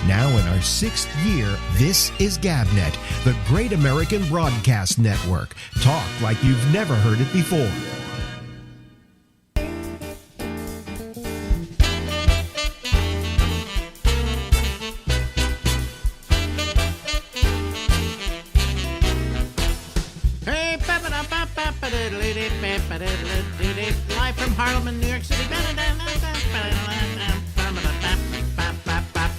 Now in our 6th year, this is GabNet, the Great American Broadcast Network. Talk like you've never heard it before. Live from Harlem in New York City.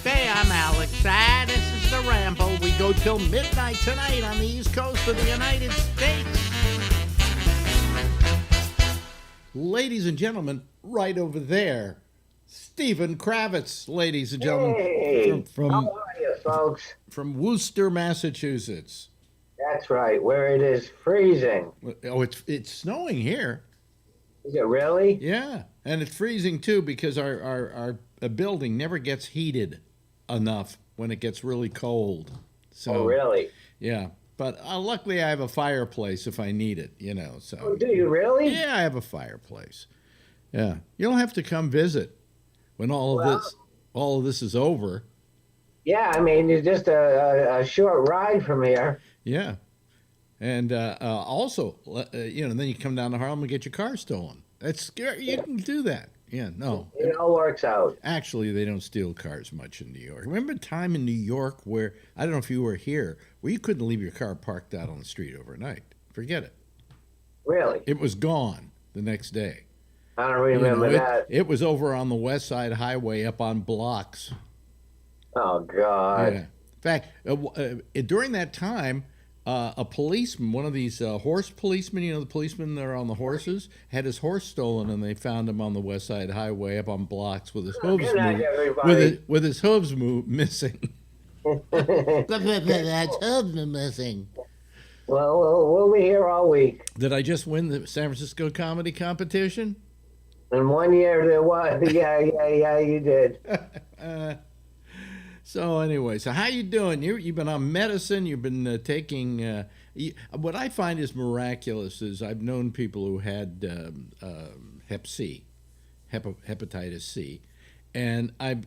Hey, I'm Alex. This is the Ramble. We go till midnight tonight on the East Coast of the United States. Ladies and gentlemen, right over there, Stephen Kravitz, ladies and gentlemen. Hey, how are you, folks? From Worcester, Massachusetts. That's right, where it is freezing. Oh, it's snowing here. Is it really? Yeah, and it's freezing too because our building never gets heated enough when it gets really cold. So, oh, really? Yeah, but luckily I have a fireplace if I need it, So. Oh, do you really? Yeah, I have a fireplace. Yeah, you don't have to come visit when all of this is over. Yeah, I mean, it's just a short ride from here. Yeah. And also, then you come down to Harlem and get your car stolen. That's scary. You can do that. Yeah, no. It all works out. Actually, they don't steal cars much in New York. Remember a time in New York where, I don't know if you were here, where you couldn't leave your car parked out on the street overnight. Forget it. Really? It was gone the next day. I don't remember that. It was over on the West Side Highway up on blocks. Oh, God. Yeah. In fact, during that time, a policeman, one of these horse policemen, the policemen that are on the horses, had his horse stolen, and they found him on the West Side Highway up on blocks with his hooves with his hooves missing. That's hooves missing. Well, we'll be here all week. Did I just win the San Francisco comedy competition? In 1 year there was. Yeah, you did. So anyway, so how you doing? You've been on medicine. You've been taking. What I find is miraculous is I've known people who had hepatitis C, and I've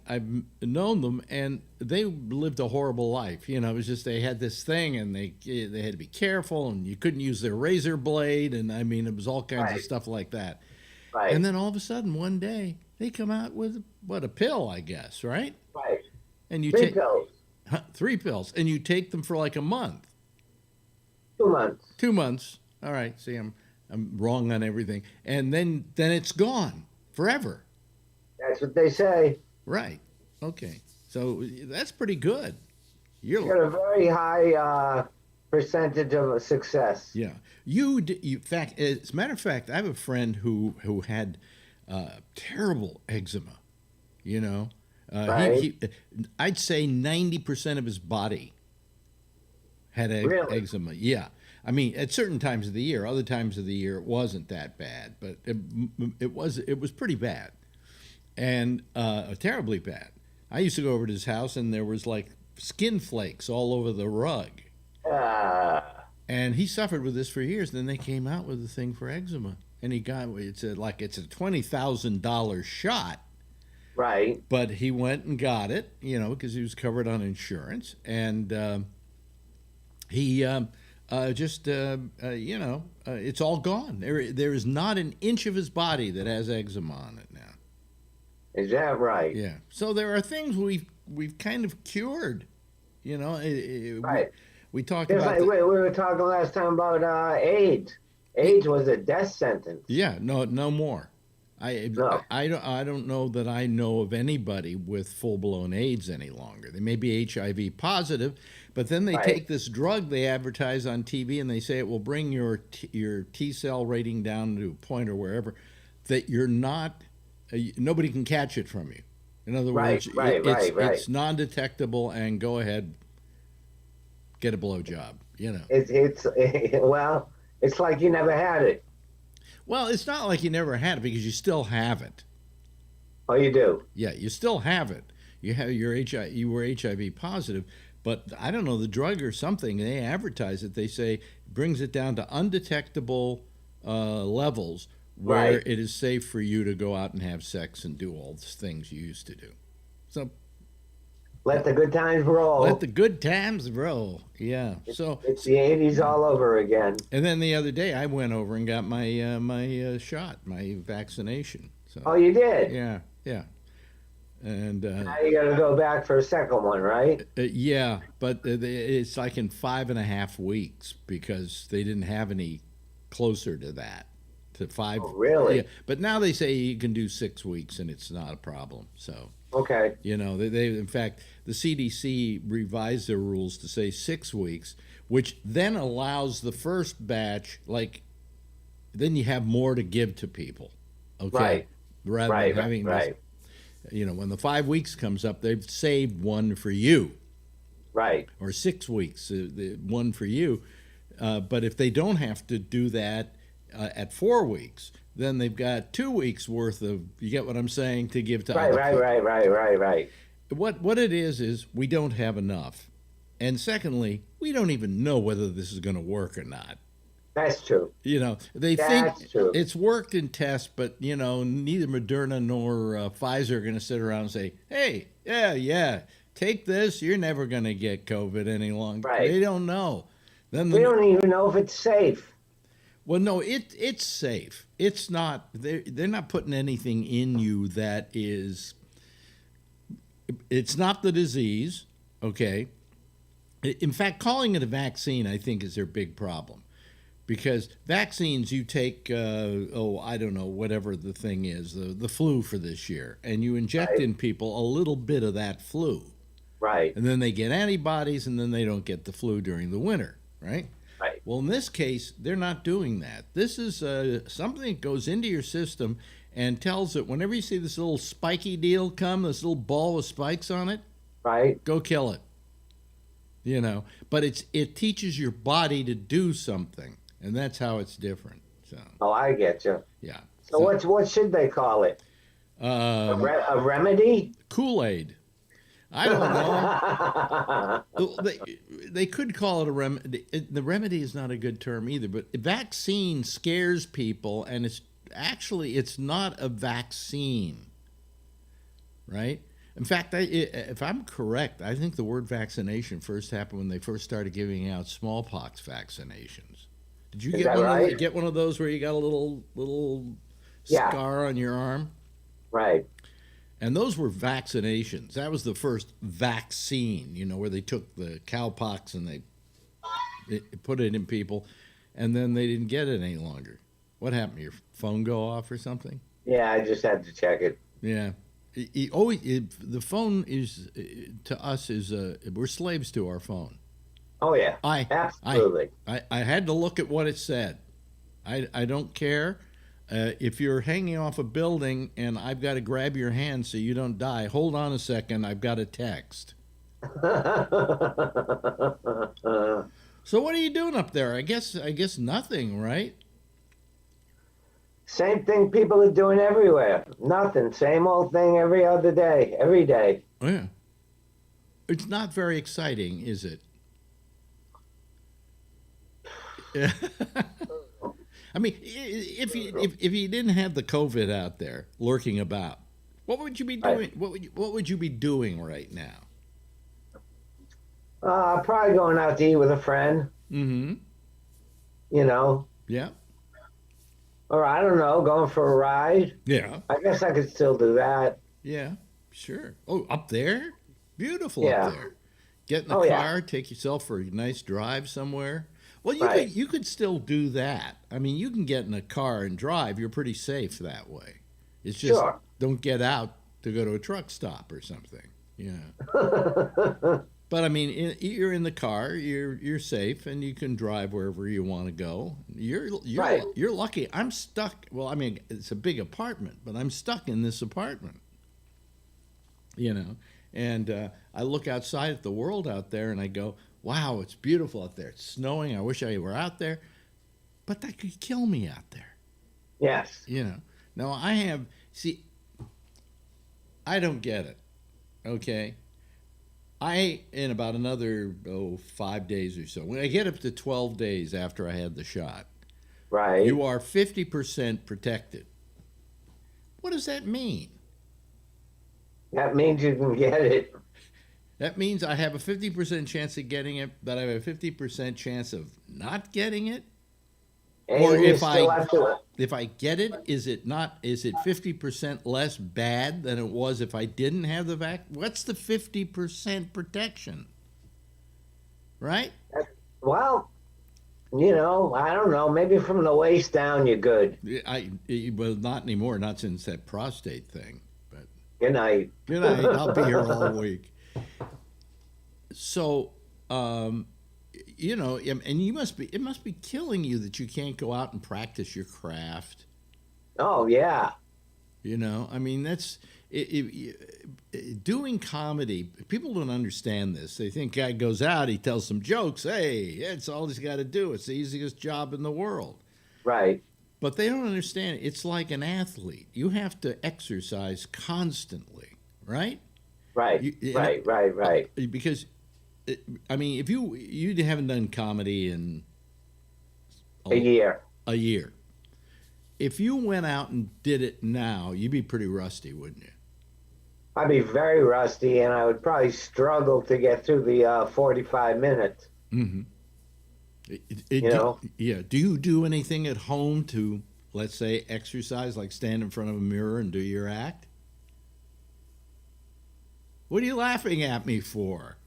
known them, and they lived a horrible life. It was just they had this thing, and they had to be careful, and you couldn't use their razor blade, and I mean it was all kinds of stuff like that. Right. And then all of a sudden one day they come out with a pill, I guess, right? Right. And you 3 take pills. 3 pills, and you take them for like a month. 2 months. 2 months. All right. See, I'm wrong on everything, and then it's gone forever. That's what they say. Right. Okay. So that's pretty good. You got a very high percentage of success. Yeah. In fact, as a matter of fact, I have a friend who had terrible eczema. Right. I'd say 90% of his body had eczema. Yeah. I mean, at certain times of the year, other times of the year, it wasn't that bad, but it was pretty bad, and terribly bad. I used to go over to his house, and there was like skin flakes all over the rug. And he suffered with this for years. Then they came out with the thing for eczema, and he got it's a $20,000 shot. Right. But he went and got it, because he was covered on insurance, and he it's all gone. There is not an inch of his body that has eczema on it now. Is that right? Yeah. So there are things we've kind of cured. Right. We talked Just about. like we were talking last time about AIDS. AIDS was a death sentence. Yeah. No more. I don't know that I know of anybody with full-blown AIDS any longer. They may be HIV positive, but then they take this drug they advertise on TV, and they say it will bring your T cell rating down to a point or wherever that you're not. Nobody can catch it from you. In other words, it's non-detectable, and go ahead, get a blowjob. It's like you never had it. Well, it's not like you never had it because you still have it. Oh, you do? Yeah, you still have it. You were HIV positive, but I don't know, the drug or something, they advertise it. They say brings it down to undetectable levels where it is safe for you to go out and have sex and do all the things you used to do. So Let the good times roll. Let the good times roll. Yeah. So it's the 80s all over again. And then the other day, I went over and got my shot, my vaccination. So, Oh, you did? yeah, yeah. And now you got to go back for a second one, right? yeah, but it's like in 5.5 weeks because they didn't have any closer to that, to 5. Oh, really? Yeah, but now they say you can do 6 weeks and it's not a problem. So, okay. you know, they in fact, the CDC revised their rules to say 6 weeks, which then allows the first batch, like, then you have more to give to people, okay? Right. Rather than having this, you know, when the 5 weeks comes up, they've saved one for you. Right. Or 6 weeks, one for you. But if they don't have to do that at 4 weeks, then they've got 2 weeks worth of, you get what I'm saying, to give to other people. Right. What it is we don't have enough. And secondly, we don't even know whether this is going to work or not. That's true. You know, they think it's worked in tests, but, you know, neither Moderna nor Pfizer are going to sit around and say, hey, yeah, take this. You're never going to get COVID any longer. Right. They don't know. Then we don't even know if it's safe. Well, no, it's safe. It's not. They're not putting anything in you that is. It's not the disease, okay? In fact, calling it a vaccine, I think, is their big problem. Because vaccines, you take, I don't know, whatever the thing is, the flu for this year, and you inject in people a little bit of that flu. Right. And then they get antibodies, and then they don't get the flu during the winter, right? Right. Well, in this case, they're not doing that. This is something that goes into your system and tells it, whenever you see this little spiky deal come, this little ball with spikes on it, right, go kill it. You know, but it teaches your body to do something. And that's how it's different. So. Oh, I get you. Yeah. So what should they call it? A remedy? Kool-Aid. I don't know. they could call it a remedy. The remedy is not a good term either. But vaccine scares people, and it's not a vaccine, right? In fact, if I'm correct, I think the word vaccination first happened when they first started giving out smallpox vaccinations. Did you get one of those where you got a little scar on your arm? Right. And those were vaccinations. That was the first vaccine, you know, where they took the cowpox and they put it in people, and then they didn't get it any longer. What happened? Your phone go off or something? Yeah, I just had to check it. Yeah. The phone is, to us, we're slaves to our phone. Oh, yeah, absolutely. I had to look at what it said. I don't care. If you're hanging off a building and I've got to grab your hand so you don't die, hold on a second, I've got a text. So what are you doing up there? I guess nothing, right? Same thing people are doing everywhere. Nothing. Same old thing every other day, every day. Oh, yeah. It's not very exciting, is it? I mean, if you didn't have the COVID out there lurking about, what would you be doing? What would you be doing right now? Probably going out to eat with a friend. Mm-hmm. You know. Yeah. Or I don't know, going for a ride. Yeah. I guess I could still do that. Yeah, sure. Oh, up there? Beautiful up there. Get in the car, take yourself for a nice drive somewhere. Well, you could still do that. I mean, you can get in a car and drive. You're pretty safe that way. It's just don't get out to go to a truck stop or something. Yeah. But I mean, you're in the car. You're safe, and you can drive wherever you want to go. You're lucky. I'm stuck. Well, I mean, it's a big apartment, but I'm stuck in this apartment. You know, and I look outside at the world out there, and I go, wow, it's beautiful out there. It's snowing. I wish I were out there. But that could kill me out there. Yes. You know. Now, I don't get it. Okay? In about another, 5 days or so, when I get up to 12 days after I had the shot, right, you are 50% protected. What does that mean? That means you can get it. That means I have a 50% chance of getting it, but I have a 50% chance of not getting it. And Or you still have to. if I get it, is it 50% less bad than it was if I didn't have the What's the 50% protection? Right? Well, I don't know. Maybe from the waist down, you're good. Well, not anymore. Not since that prostate thing. But Good night. good night. I'll be here all week. So, and it must be killing you that you can't go out and practice your craft. Oh, yeah. I mean, doing comedy. People don't understand this. They think guy goes out, he tells some jokes. Hey, that's all he's got to do. It's the easiest job in the world. Right. But they don't understand. It's like an athlete. You have to exercise constantly, right? Right. Right. Because, I mean, if you haven't done comedy in a year. If you went out and did it now, you'd be pretty rusty, wouldn't you? I'd be very rusty, and I would probably struggle to get through the 45 minutes. Mm-hmm. Yeah. Do you do anything at home to, let's say, exercise, like stand in front of a mirror and do your act? What are you laughing at me for?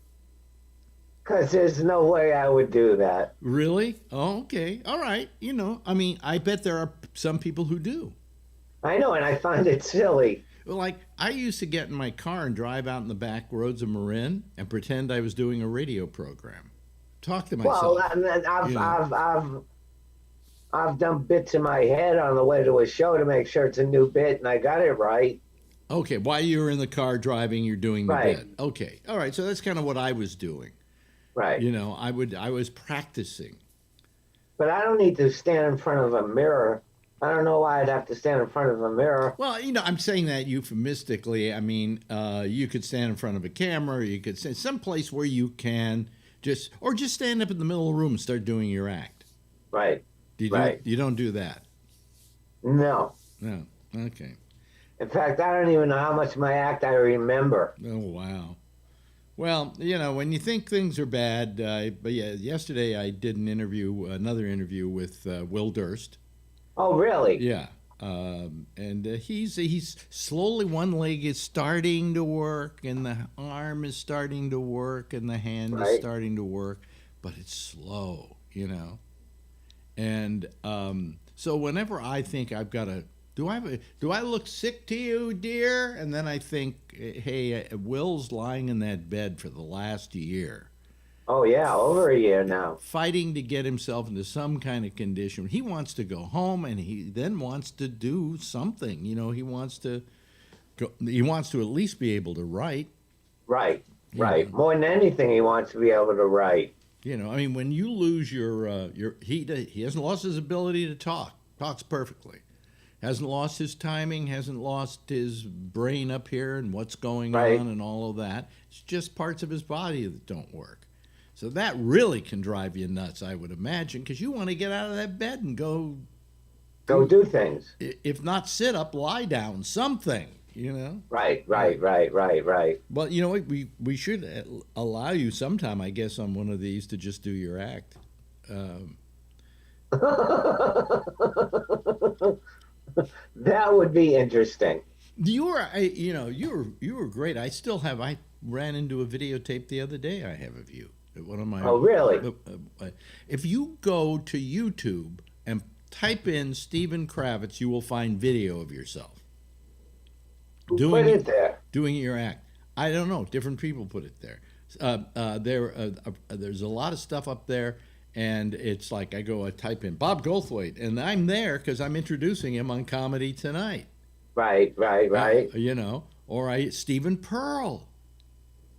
Because there's no way I would do that. Really? Oh, okay. All right. I mean, I bet there are some people who do. I know, and I find it silly. Well, like, I used to get in my car and drive out in the back roads of Marin and pretend I was doing a radio program. Talk to myself. Well, I've done bits in my head on the way to a show to make sure it's a new bit, and I got it right. Okay, while you were in the car driving, you're doing the bit. Okay, all right. So that's kind of what I was doing. Right. I was practicing. But I don't need to stand in front of a mirror. I don't know why I'd have to stand in front of a mirror. Well, I'm saying that euphemistically. I mean, you could stand in front of a camera, or you could stand someplace where you can just stand up in the middle of the room and start doing your act. Right. You don't do that? No. No. Okay. In fact, I don't even know how much of my act I remember. Oh, wow. Well, when you think things are bad, but yeah, yesterday I did another interview with Will Durst. Oh, really? Yeah. And he's slowly, one leg is starting to work, and the arm is starting to work, and the hand is starting to work, but it's slow, And so whenever I think I've got to, do I look sick to you, dear? And then I think, hey, Will's lying in that bed for the last year. Oh, yeah, over a year now. Fighting to get himself into some kind of condition. He wants to go home, and he then wants to do something. He wants to at least be able to write. Right. More than anything, he wants to be able to write. I mean, when you lose he hasn't lost his ability to talk. Talks perfectly. Hasn't lost his timing, hasn't lost his brain up here and what's going on and all of that. It's just parts of his body that don't work. So that really can drive you nuts, I would imagine, because you want to get out of that bed and go do things. If not sit up, lie down, something, Right. Well, we should allow you sometime, I guess, on one of these to just do your act. That would be interesting. You were great. I ran into a videotape the other day I have of you. One of my. Oh, really? If you go to YouTube and type in Stephen Kravitz, you will find video of yourself. Put it there. Doing your act. I don't know. Different people put it there. There's a lot of stuff up there. And it's like I type in Bob Goldthwait, and I'm there because I'm introducing him on Comedy Tonight. Right. Or Stephen Pearl.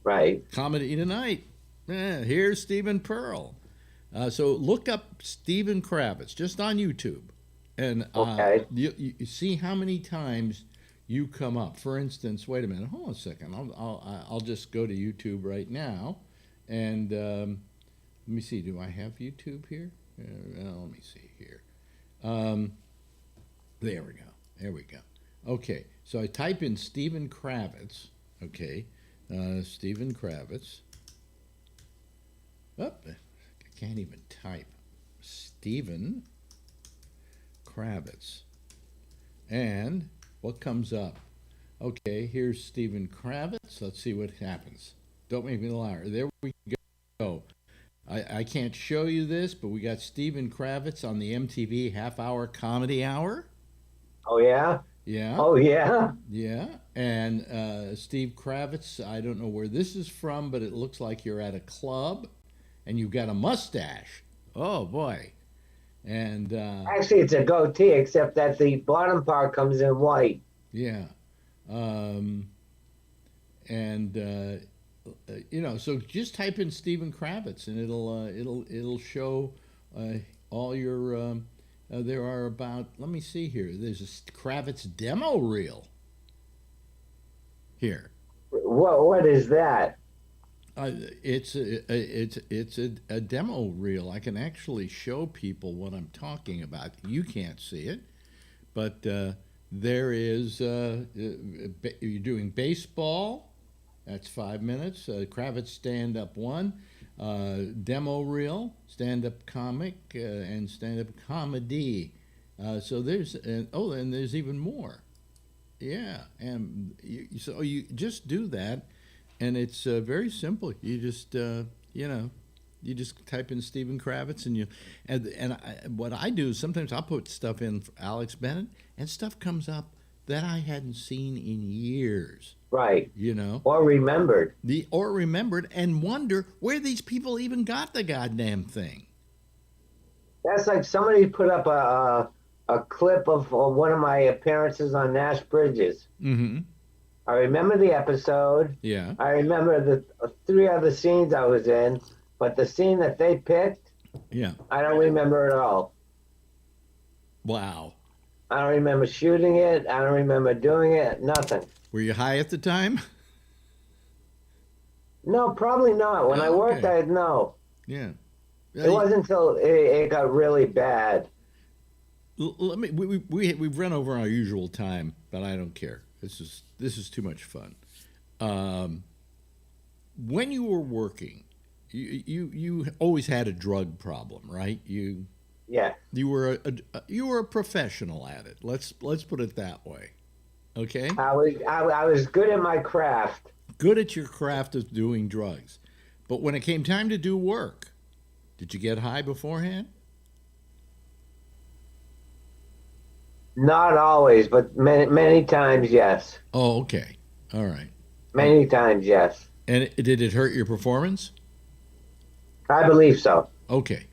Right. Comedy Tonight. Here's Stephen Pearl. So look up Stephen Kravitz just on YouTube, and you see how many times you come up. For instance, wait a minute, hold on a second. I'll just go to YouTube right now, and let me see. Do I have YouTube here? Let me see here. There we go. Okay. So I type in Stephen Kravitz. Okay. Stephen Kravitz. Oh, I can't even type. Stephen Kravitz. And what comes up? Okay, here's Stephen Kravitz. Let's see what happens. Don't make me a liar. There we go. I can't show you this, but we got Stephen Kravitz on the MTV half-hour comedy hour. Oh, yeah? Yeah. Oh, yeah? Yeah. And Steve Kravitz, I don't know where this is from, but it looks like you're at a club and you've got a mustache. Oh, boy. And actually, it's a goatee, except that the bottom part comes in white. Yeah. So just type in Stephen Kravitz and it'll show all your there are about, let me see here, there's a Kravitz demo reel here. What is that? It's a demo reel. I can actually show people what I'm talking about. You can't see it, but there is you're doing baseball. That's 5 minutes. Kravitz stand-up 1, demo reel, stand-up comic, and stand-up comedy. So there's and there's even more. Yeah, and so you just do that, and it's very simple. You just you just type in Stephen Kravitz, and what I do is sometimes I'll put stuff in for Alex Bennett, and stuff comes up that I hadn't seen in years. Right. Or remembered. And wonder where these people even got the goddamn thing. That's like somebody put up a clip of one of my appearances on Nash Bridges. Mm-hmm. I remember the episode. Yeah. I remember the 3 other scenes I was in, but the scene that they picked, yeah, I don't remember at all. Wow. I don't remember shooting it. I don't remember doing it. Nothing. Were you high at the time? No, probably not. When I worked, I'd know. Yeah. It wasn't until it got really bad. We've run over our usual time, but I don't care. This is too much fun. When you were working, you always had a drug problem, right? Yeah. You were a professional at it. Let's put it that way. Okay. I was good at my craft. Good at your craft of doing drugs, but when it came time to do work, did you get high beforehand? Not always, but many times, yes. Oh, okay. All right. Many times, yes. And did it hurt your performance? I believe so. Okay.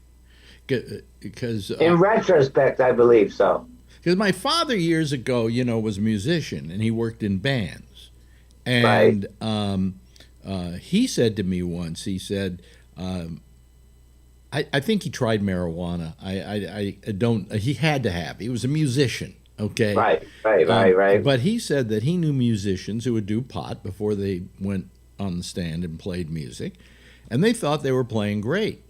Because in retrospect, I believe so. Because my father years ago, was a musician and he worked in bands, and he said to me once, he said, I think he tried marijuana. I don't. He had to have. He was a musician. Okay. Right. But he said that he knew musicians who would do pot before they went on the stand and played music, and they thought they were playing great.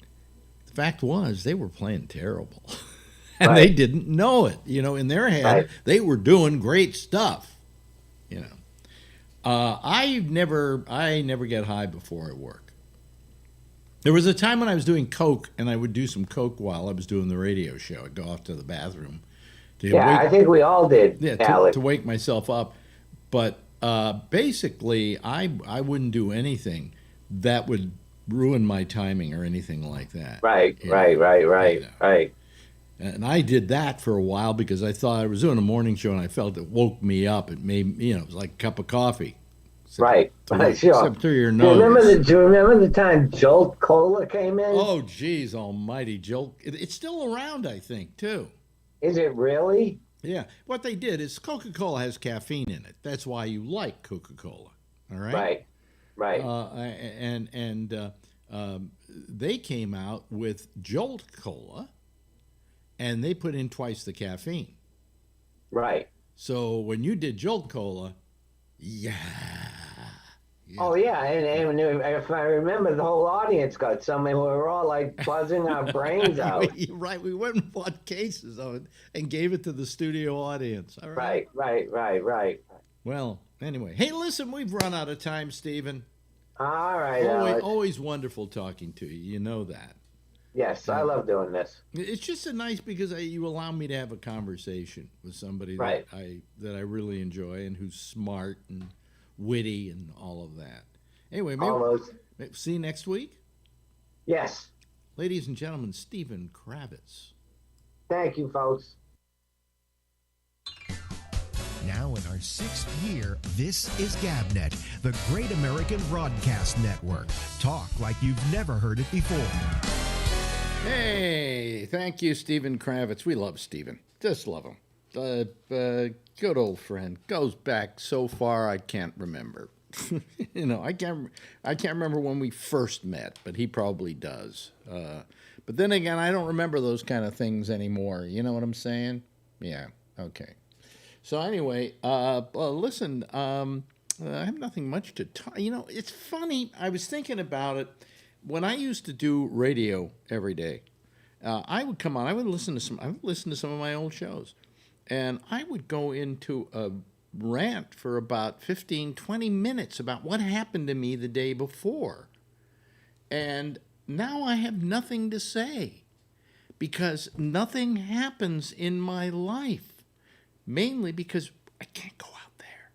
The fact was, they were playing terrible, and they didn't know it. In their head, they were doing great stuff. I never get high before I work. There was a time when I was doing coke, and I would do some coke while I was doing the radio show. I'd go off to the bathroom. I think we all did. Yeah, to wake myself up. But basically, I wouldn't do anything that would ruin my timing or anything like that. Right. And I did that for a while because I thought I was doing a morning show and I felt it woke me up. It made, it was like a cup of coffee. Sure. Except through your nose. Do you remember the time Jolt Cola came in? Oh, geez, almighty. Jolt. It's still around, I think, too. Is it really? Yeah. What they did is Coca-Cola has caffeine in it. That's why you like Coca-Cola. All right? Right. And they came out with Jolt Cola, and they put in twice the caffeine. Right. So when you did Jolt Cola, yeah. Oh, yeah. And if I remember, the whole audience got something. We were all like buzzing our brains out. Right. We went and bought cases of it and gave it to the studio audience. All right. Right. Well, anyway. Hey, listen, we've run out of time, Stephen. All right, Always, Alex. always wonderful talking to you. You know that. Yes, I love doing this. It's just a nice because you allow me to have a conversation with somebody Right. that I really enjoy and who's smart and witty and all of that. Anyway, Almost. maybe see you next week, Yes. ladies and gentlemen. Stephen Kravitz. Thank you, folks. Now in our 6th year, this is GabNet, the Great American Broadcast Network. Talk like you've never heard it before. Hey, thank you, Stephen Kravitz. We love Stephen. Just love him. Good old friend. Goes back so far I can't remember. I can't remember when we first met, but he probably does. But then again, I don't remember those kind of things anymore. You know what I'm saying? Yeah. Okay. So anyway, listen. I have nothing much to talk. It's funny. I was thinking about it. When I used to do radio every day, I would come on. I would listen to some of my old shows, and I would go into a rant for about 15, 20 minutes about what happened to me the day before. And now I have nothing to say because nothing happens in my life, mainly because I can't go out there.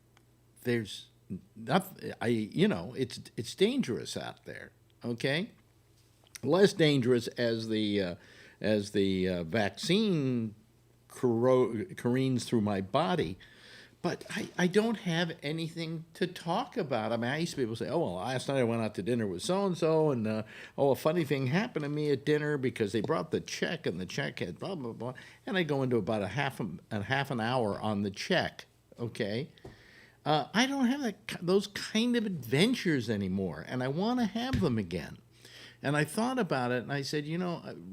There's nothing. It's dangerous out there. Okay, less dangerous as the vaccine careens through my body, but I don't have anything to talk about. I mean, I used to be able to say, oh, well, last night I went out to dinner with so-and-so, and a funny thing happened to me at dinner because they brought the check, and the check had blah, blah, blah, and I go into about a half an hour on the check, okay? I don't have those kind of adventures anymore, and I want to have them again. And I thought about it, and I said,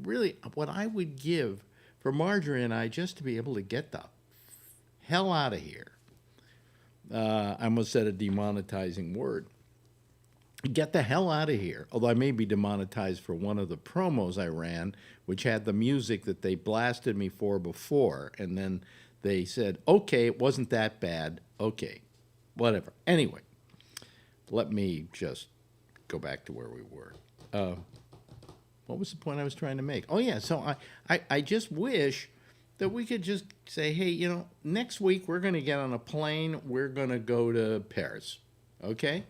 really, what I would give for Marjorie and I just to be able to get the hell out of here. I almost said a demonetizing word. Get the hell out of here. Although I may be demonetized for one of the promos I ran, which had the music that they blasted me for before, and then they said, okay, it wasn't that bad. Okay. Whatever. Anyway, let me just go back to where we were. What was the point I was trying to make? Oh, yeah. So I just wish that we could just say, hey, next week we're going to get on a plane. We're going to go to Paris. Okay?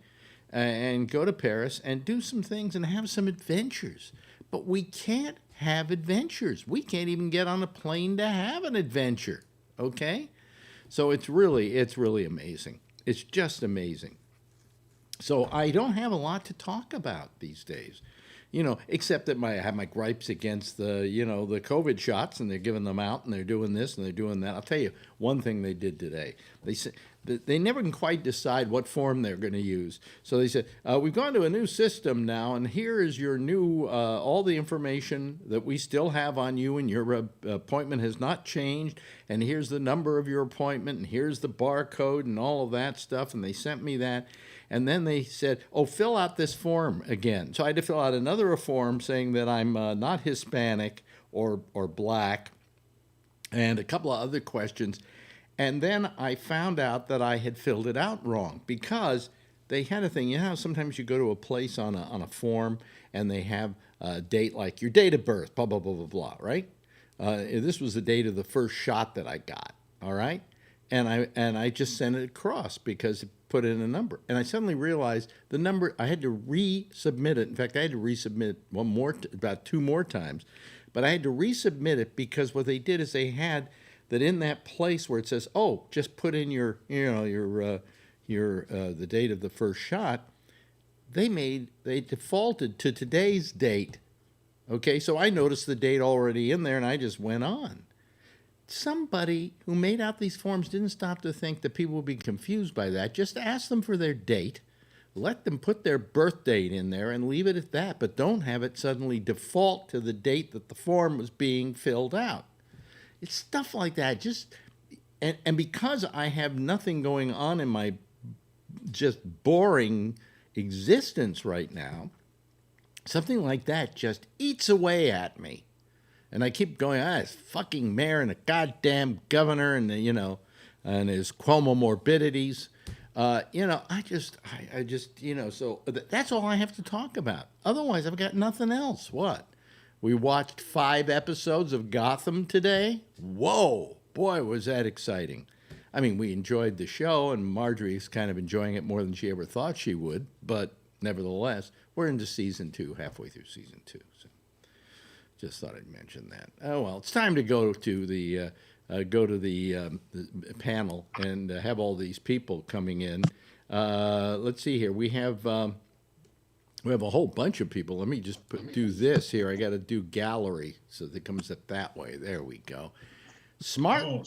And go to Paris and do some things and have some adventures. But we can't have adventures. We can't even get on a plane to have an adventure. Okay? So it's really amazing. It's just amazing. So I don't have a lot to talk about these days, except that I have my gripes against the COVID shots, and they're giving them out, and they're doing this, and they're doing that. I'll tell you one thing they did today. They said they never can quite decide what form they're going to use. So they said, we've gone to a new system now, and here is your new, all the information that we still have on you, and your appointment has not changed, and here's the number of your appointment, and here's the barcode, and all of that stuff, and they sent me that. And then they said, oh, fill out this form again. So I had to fill out another form saying that I'm not Hispanic or black, and a couple of other questions. And then I found out that I had filled it out wrong because they had a thing. You know how sometimes you go to a place on a form and they have a date like your date of birth, blah, blah, blah, blah, blah, right? This was the date of the first shot that I got, all right? And I just sent it across because it put in a number. And I suddenly realized the number, I had to resubmit it. In fact, I had to resubmit about 2 more times. But I had to resubmit it because what they did is they had that in that place where it says, oh, just put in your the date of the first shot, they defaulted to today's date. Okay, so I noticed the date already in there and I just went on. Somebody who made out these forms didn't stop to think that people would be confused by that. Just ask them for their date. Let them put their birth date in there and leave it at that, but don't have it suddenly default to the date that the form was being filled out. It's stuff like that. And because I have nothing going on in my just boring existence right now, something like that just eats away at me. And I keep going, this fucking mayor and a goddamn governor and, and his Cuomo morbidities. I just, so that's all I have to talk about. Otherwise, I've got nothing else. What? We watched 5 episodes of Gotham today. Whoa, boy, was that exciting. I mean, we enjoyed the show, and Marjorie's kind of enjoying it more than she ever thought she would. But nevertheless, we're into season 2, halfway through season 2. So just thought I'd mention that. Oh, well, it's time to go to the panel and have all these people coming in. Let's see here. We have a whole bunch of people. Let me just do this here. I got to do gallery so that it comes up that way. There we go. Smart. Oh.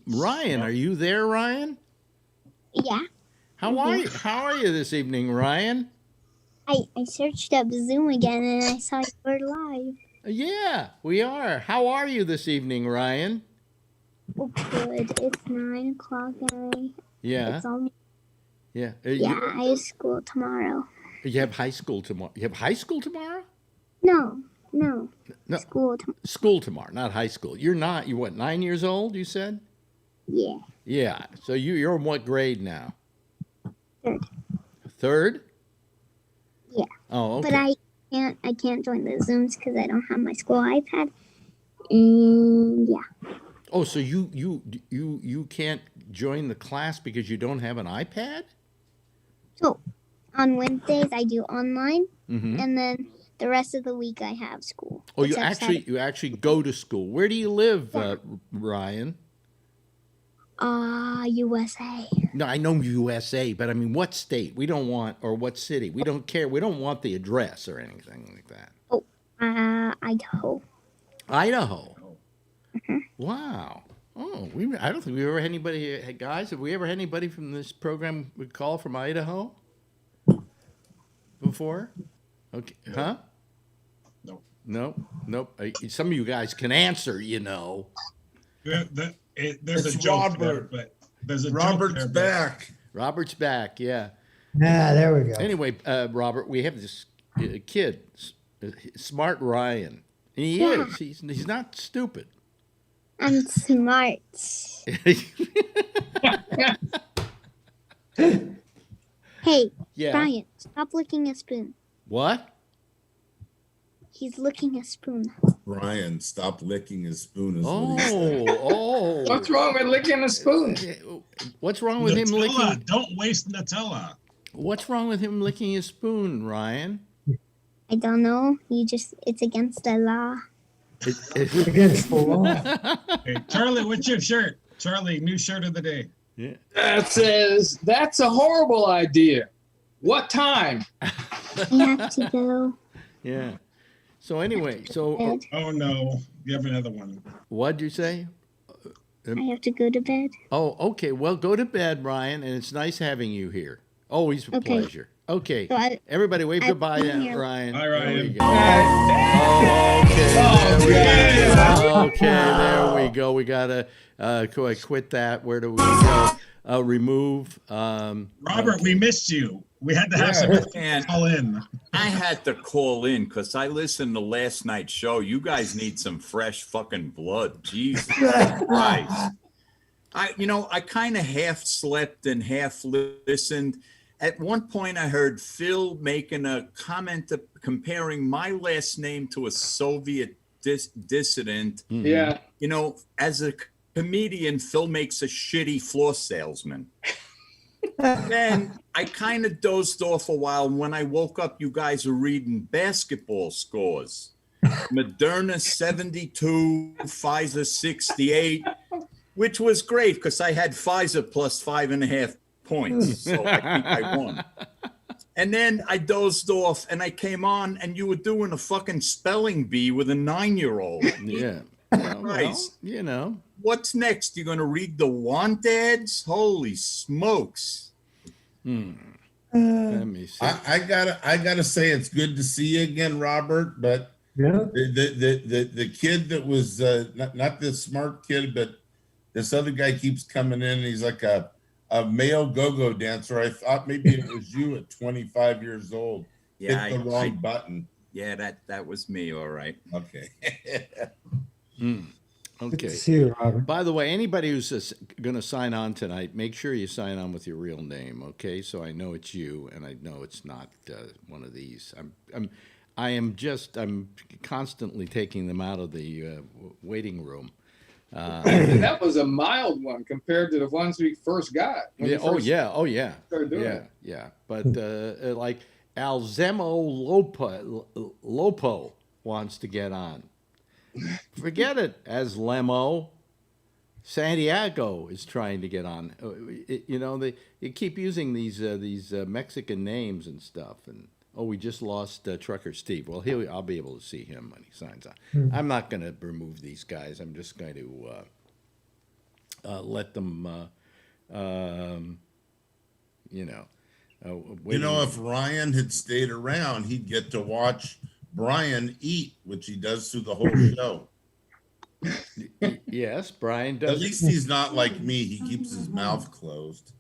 Ryan, are you there, Ryan? Yeah. How are you? How are you this evening, Ryan? I searched up Zoom again and I saw you were live. Yeah, we are. How are you this evening, Ryan? Oh, good. It's 9 o'clock and it's only... Yeah. I have school tomorrow. You have high school tomorrow? You have high school tomorrow? No. School tomorrow. School tomorrow, not high school. You're what, 9 years old, you said? Yeah. Yeah. So you're in what grade now? 3rd. 3rd? Yeah. Oh, okay. But I can't join the Zooms because I don't have my school iPad. And yeah. Oh, so you can't join the class because you don't have an iPad? So on Wednesdays I do online, mm-hmm. and then the rest of the week I have school. Oh, you actually go to school. Where do you live, Ryan? USA. No, I know USA, but I mean, what state? We don't want, or what city? We don't care. We don't want the address or anything like that. Oh, Idaho. Idaho. Mm-hmm. Wow. Oh, I don't think we ever had anybody, guys. Have we ever had anybody from this program would call from Idaho before? Okay, huh? Nope. Some of you guys can answer, There's a joke there, but there's a Robert's back. Robert's back, yeah. Yeah, there we go. Anyway, Robert, we have this kid, smart Ryan. And he is. He's not stupid. I'm smart. Hey, Ryan, stop licking a spoon. What? He's licking a spoon. Ryan, stop licking his spoon. Oh. What's wrong with licking a spoon? What's wrong with him licking? Don't waste Nutella. What's wrong with him licking his spoon, Ryan? I don't know. It's against the law. It's against the law. Hey, Charlie, what's your shirt? Charlie, new shirt of the day. Yeah. That says, that's a horrible idea. What time? We have to go. Yeah. So anyway, oh no, you have another one. What'd you say? I have to go to bed. Oh, okay. Well, go to bed, Ryan, and it's nice having you here. Always a pleasure. Okay. So everybody wave goodbye to Ryan. Bye, Ryan. Okay, there we go. We gotta quit that. Where do we go? Remove. Robert, we missed you. We had to have somebody call in. I had to call in because I listened to last night's show. You guys need some fresh fucking blood. Jesus Christ. I kind of half slept and half listened. At one point, I heard Phil making a comment comparing my last name to a Soviet dissident. Yeah. As a comedian, Phil makes a shitty floor salesman. Then I kind of dozed off a while. And when I woke up, you guys were reading basketball scores. Moderna 72, Pfizer 68, which was great because I had Pfizer plus 5.5 points. So I think I won. And then I dozed off and I came on and you were doing a fucking spelling bee with a 9-year-old. Yeah. Christ. What's next? You're going to read the want ads? Holy smokes. Let me see. I gotta say it's good to see you again, Robert. But the kid that was not this smart kid, but this other guy keeps coming in. And he's like a male go-go dancer. I thought maybe it was you at 25 years old. Yeah, hit the wrong button. Yeah, that was me. All right. Okay. Okay. Good to see you, Robert. By the way, anybody who's going to sign on tonight, make sure you sign on with your real name, okay? So I know it's you, and I know it's not one of these. I'm constantly taking them out of the waiting room. That was a mild one compared to the ones we first got. Yeah. Oh yeah. Started doing Yeah. it. Yeah. But like Alzemo Lopo wants to get on. Forget it, Aslemo. Santiago is trying to get on. They keep using these Mexican names and stuff. And we just lost Trucker Steve. Well, I'll be able to see him when he signs on. I'm not going to remove these guys. I'm just going to let them. If Ryan had stayed around, he'd get to watch Brian eat, which he does through the whole show. Yes, Brian does. At least he's not like me. He keeps his mouth closed.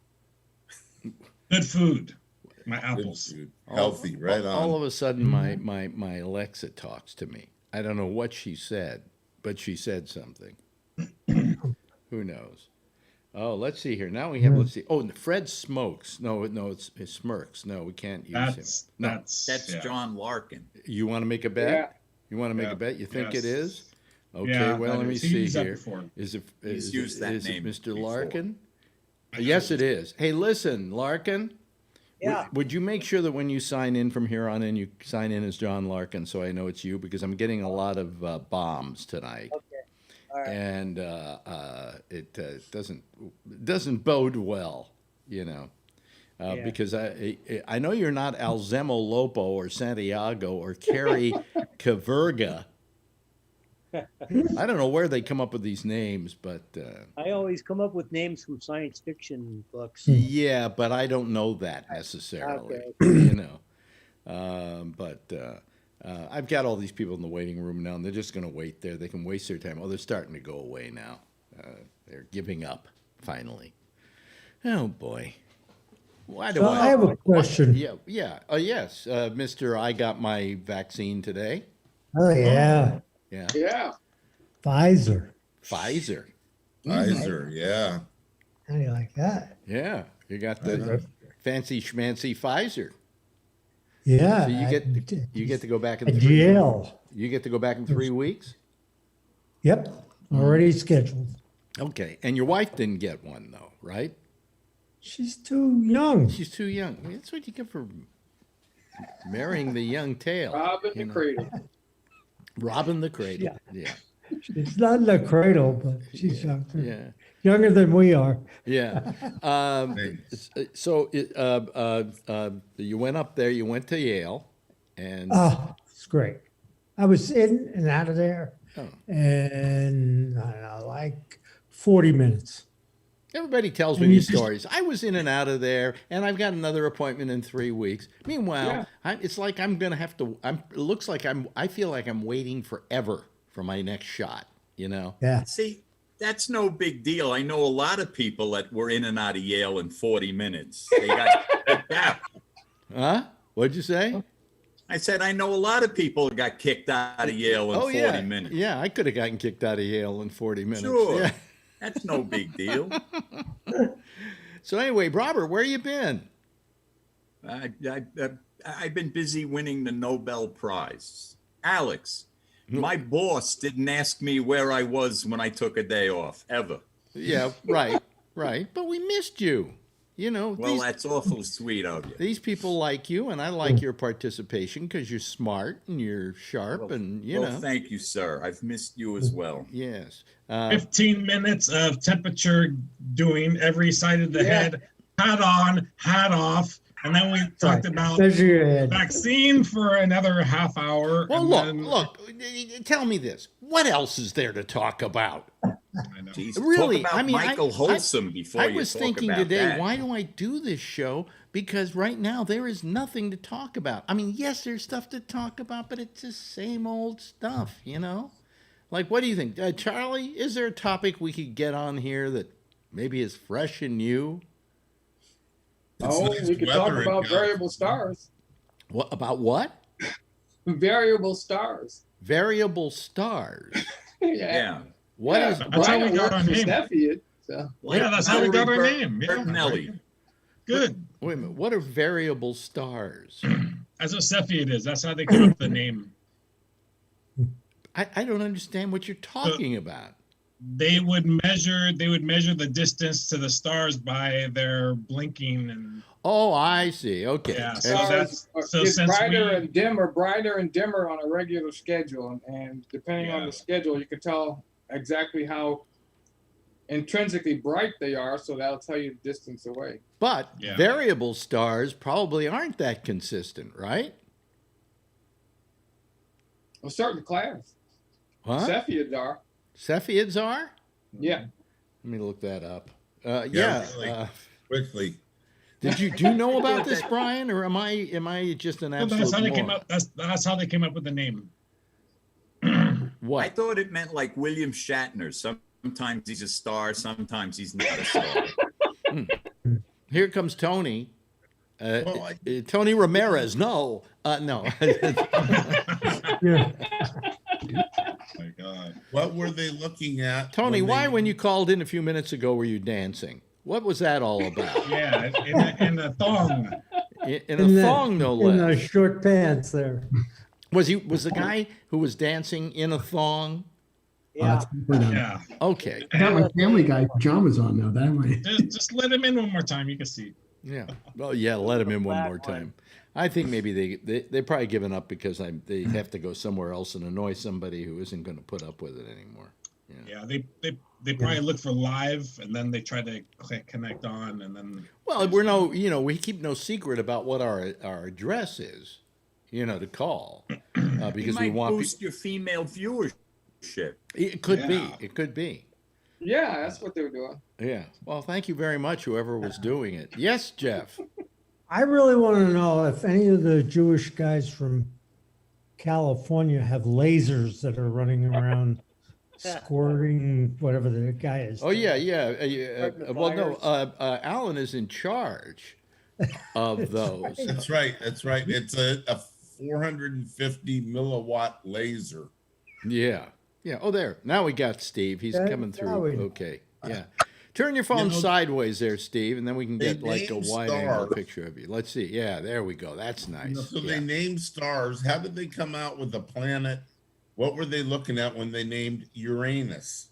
Good food. My apples. Healthy, right on. All of a sudden, my Alexa talks to me. I don't know what she said, but she said something. Who knows? Oh, let's see here. Now we have, let's see. Oh, Fred smokes. No, it's smirks. No, we can't use him. No, That's John Larkin. you want to make a bet? Yeah. You want to make a bet? You think it is? Okay, Yeah, well, let me he's see used that here. before. Is it He's is used it, that is it name Mr. before. Larkin? Yes, it is. Hey, listen, Larkin. Yeah. Would you make sure that when you sign in from here on in, you sign in as John Larkin so I know it's you? Because I'm getting a lot of bombs tonight. Okay. All right. And it doesn't bode well, because I know you're not Alzemo Lopo or Santiago or Carrie Caverga. I don't know where they come up with these names, but I always come up with names from science fiction books. yeah, but I don't know that necessarily, but I've got all these people in the waiting room now, and they're just going to wait there. They can waste their time. Oh, they're starting to go away now. They're giving up, finally. Oh, boy. Why do I have a question. Yeah. Yes, Mr. I got my vaccine today. Oh, yeah. Yeah. Yeah. Pfizer. Pfizer. Yeah. How do you like that? Yeah. You got the fancy schmancy Pfizer. Yeah. So you get to go back in jail. You get to go back in 3 weeks? Yep. Already scheduled. Okay. And your wife didn't get one though, right? She's too young. She's too young. I mean, that's what you get for marrying the young tail. Robin the Cradle. Robin the Cradle. Yeah. She's not in the cradle, but she's younger. Yeah. Younger than we are. Yeah. So you went up there. You went to Yale, and Oh, it's great. I was in and out of there in, I don't know, like 40 minutes. everybody tells me these stories. I was in and out of there, and I've got another appointment in 3 weeks. Meanwhile, it's like I'm gonna have to. It looks like I feel like I'm waiting forever for my next shot. Yeah. See, that's no big deal. I know a lot of people that were in and out of Yale in 40 minutes. They got kicked out. Huh? What'd you say? I said, I know a lot of people that got kicked out of Yale in 40 minutes. Yeah, I could have gotten kicked out of Yale in 40 minutes. Sure. Yeah. That's no big deal. So anyway, Robert, where you been? I've been busy winning the Nobel Prize. Alex, my boss didn't ask me where I was when I took a day off, ever. Yeah, right. But we missed you. Well, that's awful sweet of you. These people like you, and I like your participation because you're smart and you're sharp, and Well, thank you, sir. I've missed you as well. Yes. 15 minutes of temperature doing every side of the head, hat on, hat off. And then we talked about vaccine for another half hour. Well, look, tell me this. What else is there to talk about? Jeez, really, talk about Michael Wholesome before you was talk thinking about today, that. why do I do this show? Because right now there is nothing to talk about. I mean, yes, there's stuff to talk about, but it's the same old stuff, Like, what do you think? Charlie, is there a topic we could get on here that maybe is fresh and new? We could talk about variable stars. What about what? Variable stars. Variable stars. Yeah. What is? That's how we got our name. Cepheid, so. Yeah, that's how we got our name. Yeah. Nelly. Good. Wait a minute. What are variable stars? As a Cepheid is. That's how they came up with the name. I don't understand what you're talking about. They would measure the distance to the stars by their blinking and. Oh, I see. Okay. Yeah, so it's brighter and dimmer on a regular schedule, and depending on the schedule, you can tell exactly how intrinsically bright they are. So that'll tell you the distance away. But variable stars probably aren't that consistent, right? A certain class. Huh? Cepheids are. Cepheids are? Yeah. Let me look that up. Quickly. Do you know about this, Brian, or am I just an absolute That's how they moron? came up. That's how they came up with the name. What? I thought it meant like William Shatner. Sometimes he's a star, sometimes he's not a star. Here comes Tony. Tony Ramirez. No. No. Yeah. My God. What were they looking at? Tony, when you called in a few minutes ago, were you dancing? What was that all about? Yeah, in a thong. In a thong, no less. In those short pants there. Was the guy who was dancing in a thong? Yeah. Yeah. Okay. I got my Family Guy pajamas on now. That might. Just let him in one more time. You can see. Yeah. Well, yeah. Let him in one more time. I think maybe they're probably given up because they have to go somewhere else and annoy somebody who isn't going to put up with it anymore. Yeah. They probably look for live, and then they try to connect on, and then. Well, we keep no secret about what our address is, to call, because we want boost your female viewership. It could be. It could be. Yeah, that's what they were doing. Yeah. Well, thank you very much, whoever was doing it. Yes, Jeff. I really want to know if any of the Jewish guys from California have lasers that are running around squirting whatever the guy is. Oh, yeah. Well, no, Alan is in charge of those. That's right. It's a 450 milliwatt laser. Yeah. Yeah. Oh, there. Now we got Steve. He's coming through. Okay. Yeah. Turn your phone sideways there, Steve, and then we can get like a wide angle picture of you. Let's see. Yeah, there we go. That's nice. So they named stars. How did they come out with a planet? What were they looking at when they named Uranus?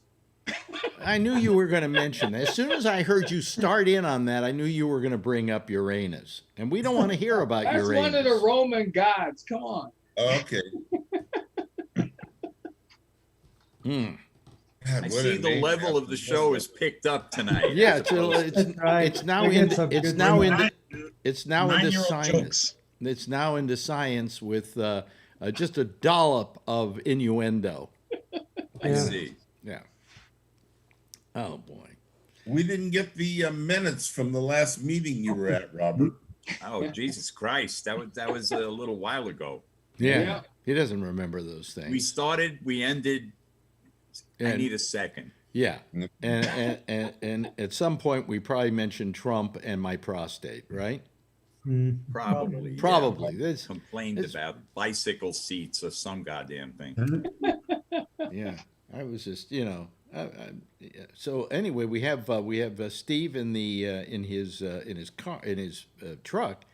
I knew you were going to mention that. As soon as I heard you start in on that, I knew you were going to bring up Uranus. And we don't want to hear about Uranus. That's one of the Roman gods. Come on. Okay. God, I see the level of the show is picked up tonight. Yeah, it's now into science. It's now into science with just a dollop of innuendo. I see. Yeah. Oh boy. We didn't get the minutes from the last meeting you were at, Robert. Oh, Jesus Christ. That was a little while ago. Yeah. He doesn't remember those things. We started, we ended. I need a second. Yeah. And at some point we probably mentioned Trump and my prostate, right? Probably. Yeah. Complained about bicycle seats or some goddamn thing. Yeah. I was just, so anyway, we have Steve in his truck.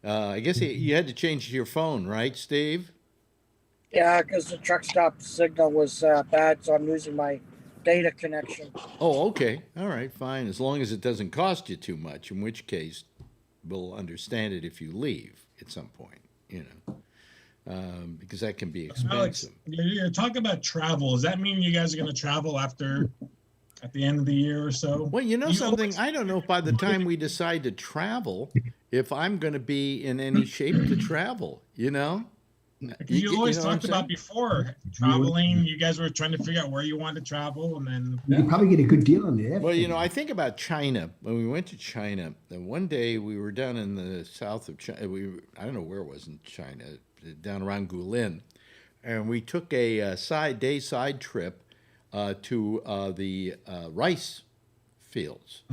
I guess you had to change your phone, right, Steve? Yeah, because the truck stop signal was bad, so I'm using my data connection. Oh, okay. All right, fine. As long as it doesn't cost you too much, in which case we'll understand it if you leave at some point, because that can be expensive. Alex, you're talking about travel. Does that mean you guys are going to travel at the end of the year or so? Well, something, I don't know if by the time we decide to travel, if I'm going to be in any shape to travel, You always talked about before traveling. You guys were trying to figure out where you wanted to travel, and then you probably get a good deal on there. Well, I think about China. When we went to China, and one day we were down in the south of China. I don't know where it was in China, down around Guilin, and we took a side trip to the rice fields.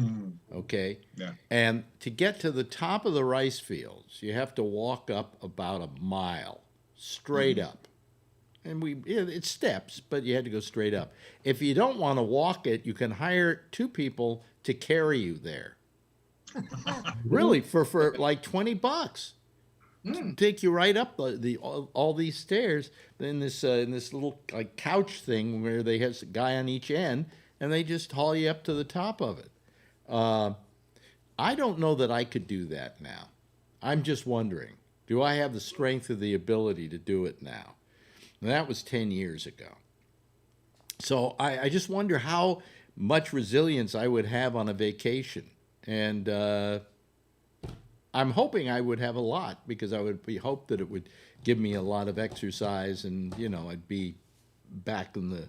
Okay. Yeah. And to get to the top of the rice fields, you have to walk up about a mile. Straight up. and it's steps, but you had to go straight up. If you don't want to walk it, you can hire 2 people to carry you there. Really, for like $20. Take you right up all these stairs in this little like couch thing where they have a guy on each end, and they just haul you up to the top of it. I don't know that I could do that now. I'm just wondering, do I have the strength or the ability to do it now? And that was 10 years ago. So I just wonder how much resilience I would have on a vacation. And I'm hoping I would have a lot, because I would hope that it would give me a lot of exercise, and I'd be back in the.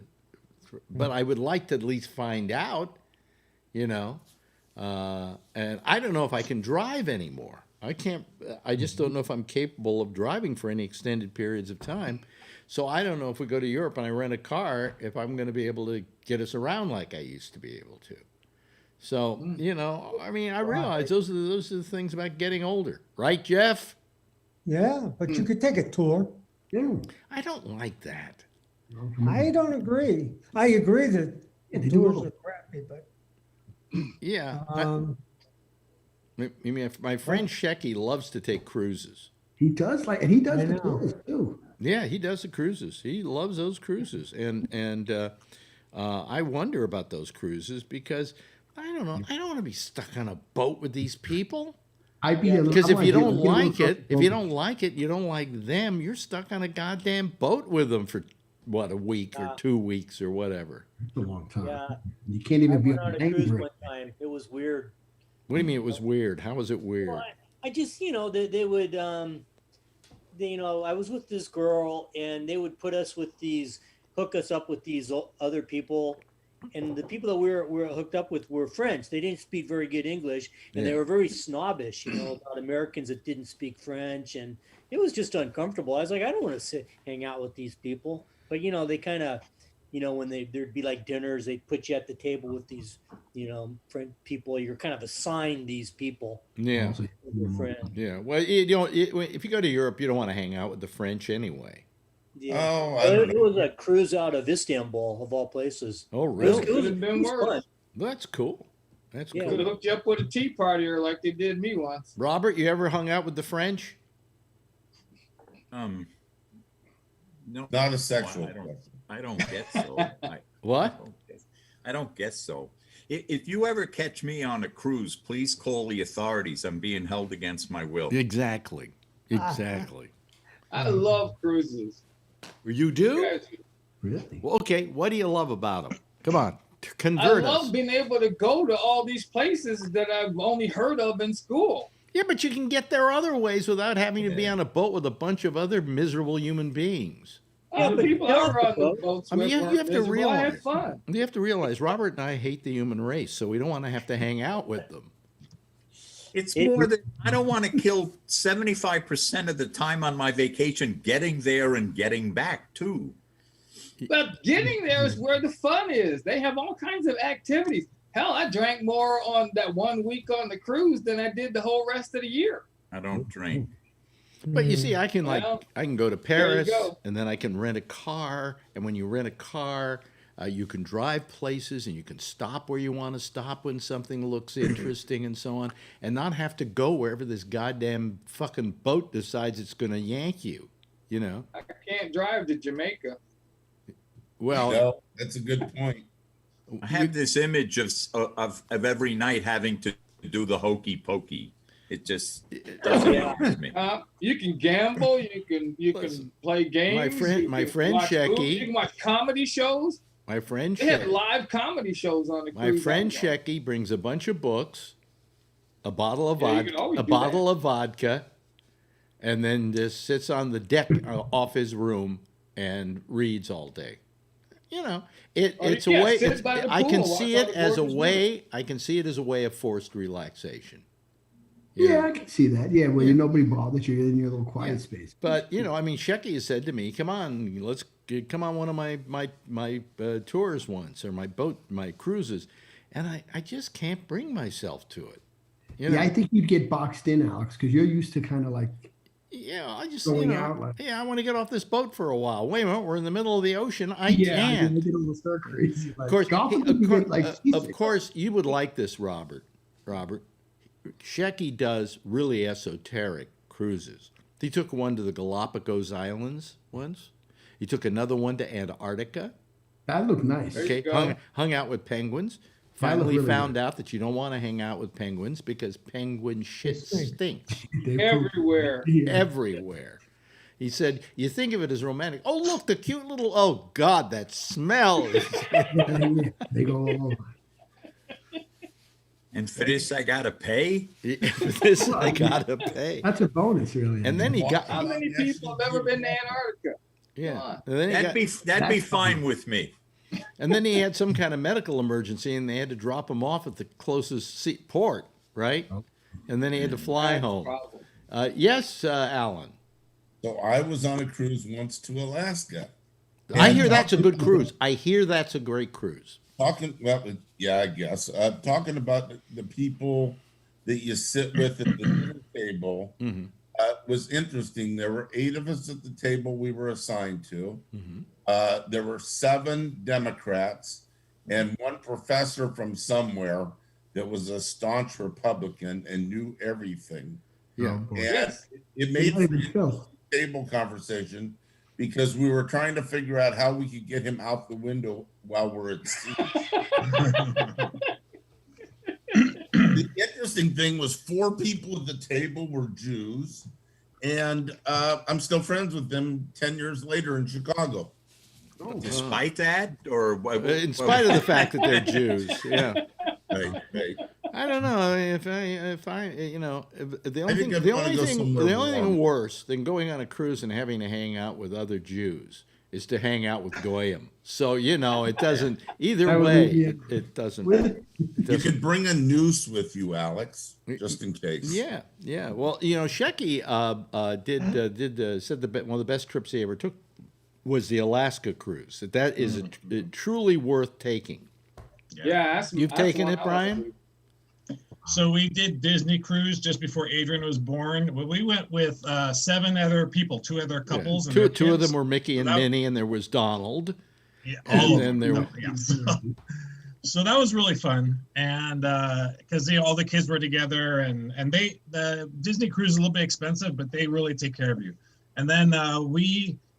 But I would like to at least find out, and I don't know if I can drive anymore. I can't. I just don't know if I'm capable of driving for any extended periods of time. So I don't know if we go to Europe and I rent a car, if I'm going to be able to get us around like I used to be able to. So, I mean, I realize those are the things about getting older. Right, Jeff? Yeah, but you could take a tour. Yeah. I don't like that. I don't agree. I agree that tours are crappy, but... Yeah. My friend Shecky loves to take cruises. He does and he does the tours too. Yeah, he does the cruises. He loves those cruises. And I wonder about those cruises, because I don't know. I don't want to be stuck on a boat with these people. Because if you don't like it, you don't like them, you're stuck on a goddamn boat with them for, what, a week or 2 weeks or whatever. It's a long time. Yeah. You can't even be on a cruise one time. It was weird. What do you mean it was weird? How was it weird? Well, I just, they would, I was with this girl, and they would hook us up with these other people. And the people that we were hooked up with were French. They didn't speak very good English, and they were very snobbish, about Americans that didn't speak French. And it was just uncomfortable. I was like, I don't want to hang out with these people. But, they kind of, when there'd be like dinners, they'd put you at the table with these, French people. You're kind of assigned these people. Yeah. Your friend. Yeah. Well, if you go to Europe, you don't want to hang out with the French anyway. Yeah. It was a cruise out of Istanbul, of all places. Oh, really? Could have been worse. That's cool. That's cool. Could have hooked you up with a tea party, or like they did me once. Robert, you ever hung out with the French? No. Not a sexual. I don't guess so. What? I don't guess so. If you ever catch me on a cruise, please call the authorities. I'm being held against my will. Exactly. I love cruises. You do? Really? Well, okay. What do you love about them? Come on, convert us. I love being able to go to all these places that I've only heard of in school. Yeah, but you can get there other ways without having to be on a boat with a bunch of other miserable human beings. Yeah, the people I run the boats with, you have to realize. I had fun. You have to realize, Robert and I hate the human race, so we don't want to have to hang out with them. It's more that I don't want to kill 75% of the time on my vacation getting there and getting back too. But getting there is where the fun is. They have all kinds of activities. Hell, I drank more on that 1 week on the cruise than I did the whole rest of the year. I don't drink. But you see, I can go to Paris, and then I can rent a car. And when you rent a car, you can drive places, and you can stop where you want to stop when something looks interesting and so on, and not have to go wherever this goddamn fucking boat decides it's going to yank you, I can't drive to Jamaica. Well, no, that's a good point. I have this image of every night having to do the hokey pokey. It just doesn't interest me. You can gamble. You can play games. My friend Shecky. You can watch comedy shows. My friend They have live comedy shows on the cruise. My friend Shecky brings a bunch of books, a bottle of vodka, and then just sits on the deck off his room and reads all day. It's a way. I can see it as a way. I can see it as a way of forced relaxation. Yeah, I can see that. Yeah, where nobody bothers you in your little quiet space. But Shecky has said to me, "Come on, let's come on one of my tours once, or my cruises," and I just can't bring myself to it. Yeah, I think you'd get boxed in, Alex, because you're used to kind of like Yeah, I just, Going out, like, I want to get off this boat for a while. Wait a minute, we're in the middle of the ocean. I I can't. did a little circle. Like, Of course, of course, you would like this, Robert. Shecky does really esoteric cruises. He took one to the Galapagos Islands once. He took another one to Antarctica. That looked nice. Okay, hung out with penguins. Finally found out that you don't want to hang out with penguins because penguin shit stinks. Everywhere. Everywhere. He said, you think of it as romantic. Oh, look, the cute little, oh, God, that smell. They go all over. And for this, I got to pay? This, I got to pay. That's a bonus, really. And then he got... How many people have ever been to Antarctica? Yeah. That'd be fine with me. And then he had some kind of medical emergency, and they had to drop him off at the closest port, right? And then he had to fly home. Yes, Alan. So I was on a cruise once to Alaska. I hear that's a good cruise. I hear that's a great cruise. Talking I guess. Talking about the people that you sit with at the dinner table was interesting. There were 8 of us at the table we were assigned to. There were 7 Democrats and 1 professor from somewhere that was a staunch Republican and knew everything. Yeah. And it made for a table conversation because we were trying to figure out how we could get him out the window while we're at sea. The interesting thing was 4 people at the table were Jews, and I'm still friends with them 10 years later in Chicago. Despite that, or in spite of the fact that they're Jews, yeah. Hey. I don't know if I the only thing worse than going on a cruise and having to hang out with other Jews is to hang out with goyim. So it doesn't either way. It doesn't. You could bring a noose with you, Alex, just in case. Yeah. Well, Shecky said one of the best trips he ever took was the Alaska cruise. That is truly worth taking. Yeah, you've taken it, Brian. So we did Disney cruise just before Adrian was born. We went with 7 other people, 2 other couples. Yeah. Two of them were Mickey and Minnie, and there was Donald. Yeah, so that was really fun, and because all the kids were together, and the Disney cruise is a little bit expensive, but they really take care of you. And then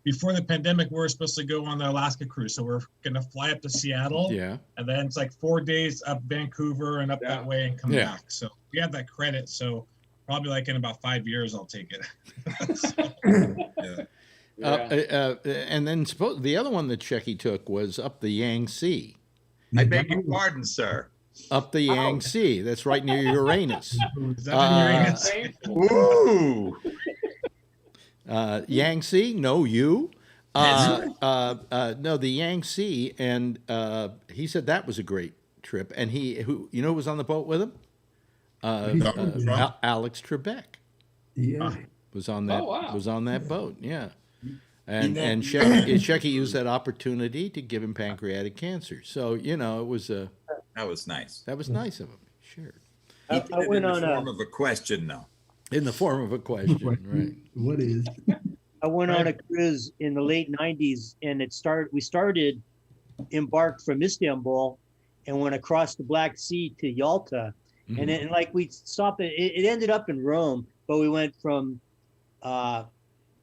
before the pandemic, we were supposed to go on the Alaska cruise. So we're going to fly up to Seattle. Yeah. And then it's like 4 days up Vancouver and up that way and come back. So we have that credit. So probably like in about 5 years, I'll take it. And then the other one that Shecky took was up the Yangtze. I beg your pardon, sir. Up the Yangtze. That's right near Uranus. Is that in Uranus? Ooh. Yangtze, no, you. No, the Yangtze, and he said that was a great trip. And who was on the boat with him? Alex Trebek. Yeah, was on that. Was on that boat. Yeah, and Shecky used that opportunity to give him pancreatic cancer. So it was that was nice. That was nice of him. Sure. I went in the form of a question, though. In the form of a question, right? What is? I went on a cruise in the late '90s, and we embarked from Istanbul, and went across the Black Sea to Yalta, and then we stopped. It ended up in Rome, but we went from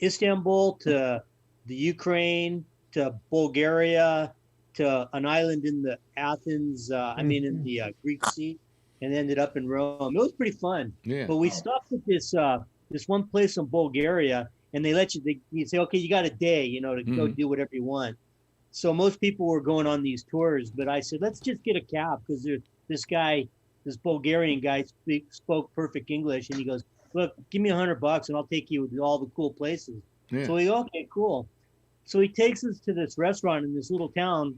Istanbul to the Ukraine to Bulgaria to an island in the Athens. In the Greek Sea. And ended up in Rome. It was pretty fun. Yeah. But we stopped at this one place in Bulgaria, and you say, okay, you got a day, to go do whatever you want. So most people were going on these tours, but I said, let's just get a cab because this Bulgarian guy spoke perfect English, and he goes, look, give me $100 and I'll take you to all the cool places. Yeah. So we go, okay, cool. So he takes us to this restaurant in this little town,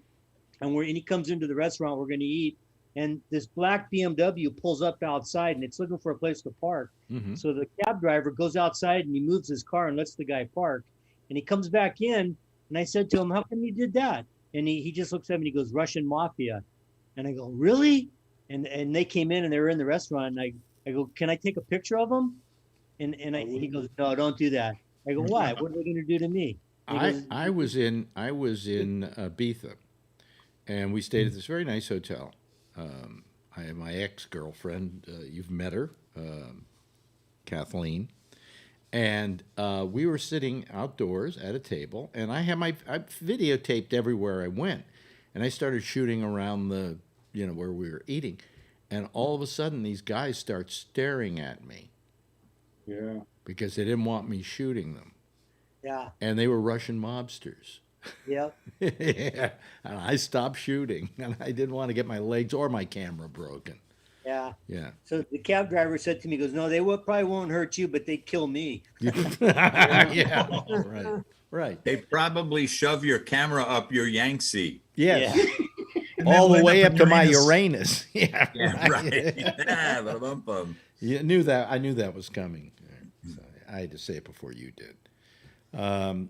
and he comes into the restaurant, we're going to eat. And this black BMW pulls up outside, and it's looking for a place to park. So the cab driver goes outside, and he moves his car and lets the guy park. And he comes back in, and I said to him, how come you did that? And he just looks at me and he goes, Russian mafia. And I go, really? And they came in, and they were in the restaurant. And I go, can I take a picture of them? He goes, no, don't do that. I go, why? What are they going to do to me? I was in Ibiza, and we stayed at this very nice hotel. I have my ex-girlfriend. You've met her, Kathleen, and we were sitting outdoors at a table, and I videotaped everywhere I went, and I started shooting around where we were eating, and all of a sudden these guys start staring at me. Yeah. Because they didn't want me shooting them. Yeah. And they were Russian mobsters. Yeah. Yeah. And I stopped shooting, and I didn't want to get my legs or my camera broken. Yeah. Yeah. So the cab driver said to me, he goes, no, they probably won't hurt you, but they'd kill me. Yeah. Right. They probably shove your camera up your Yangtze. Yes. Yeah. All the way up to my Uranus. Yeah. Yeah, right. Yeah, ba-dum-bum. I knew that was coming. So I had to say it before you did. I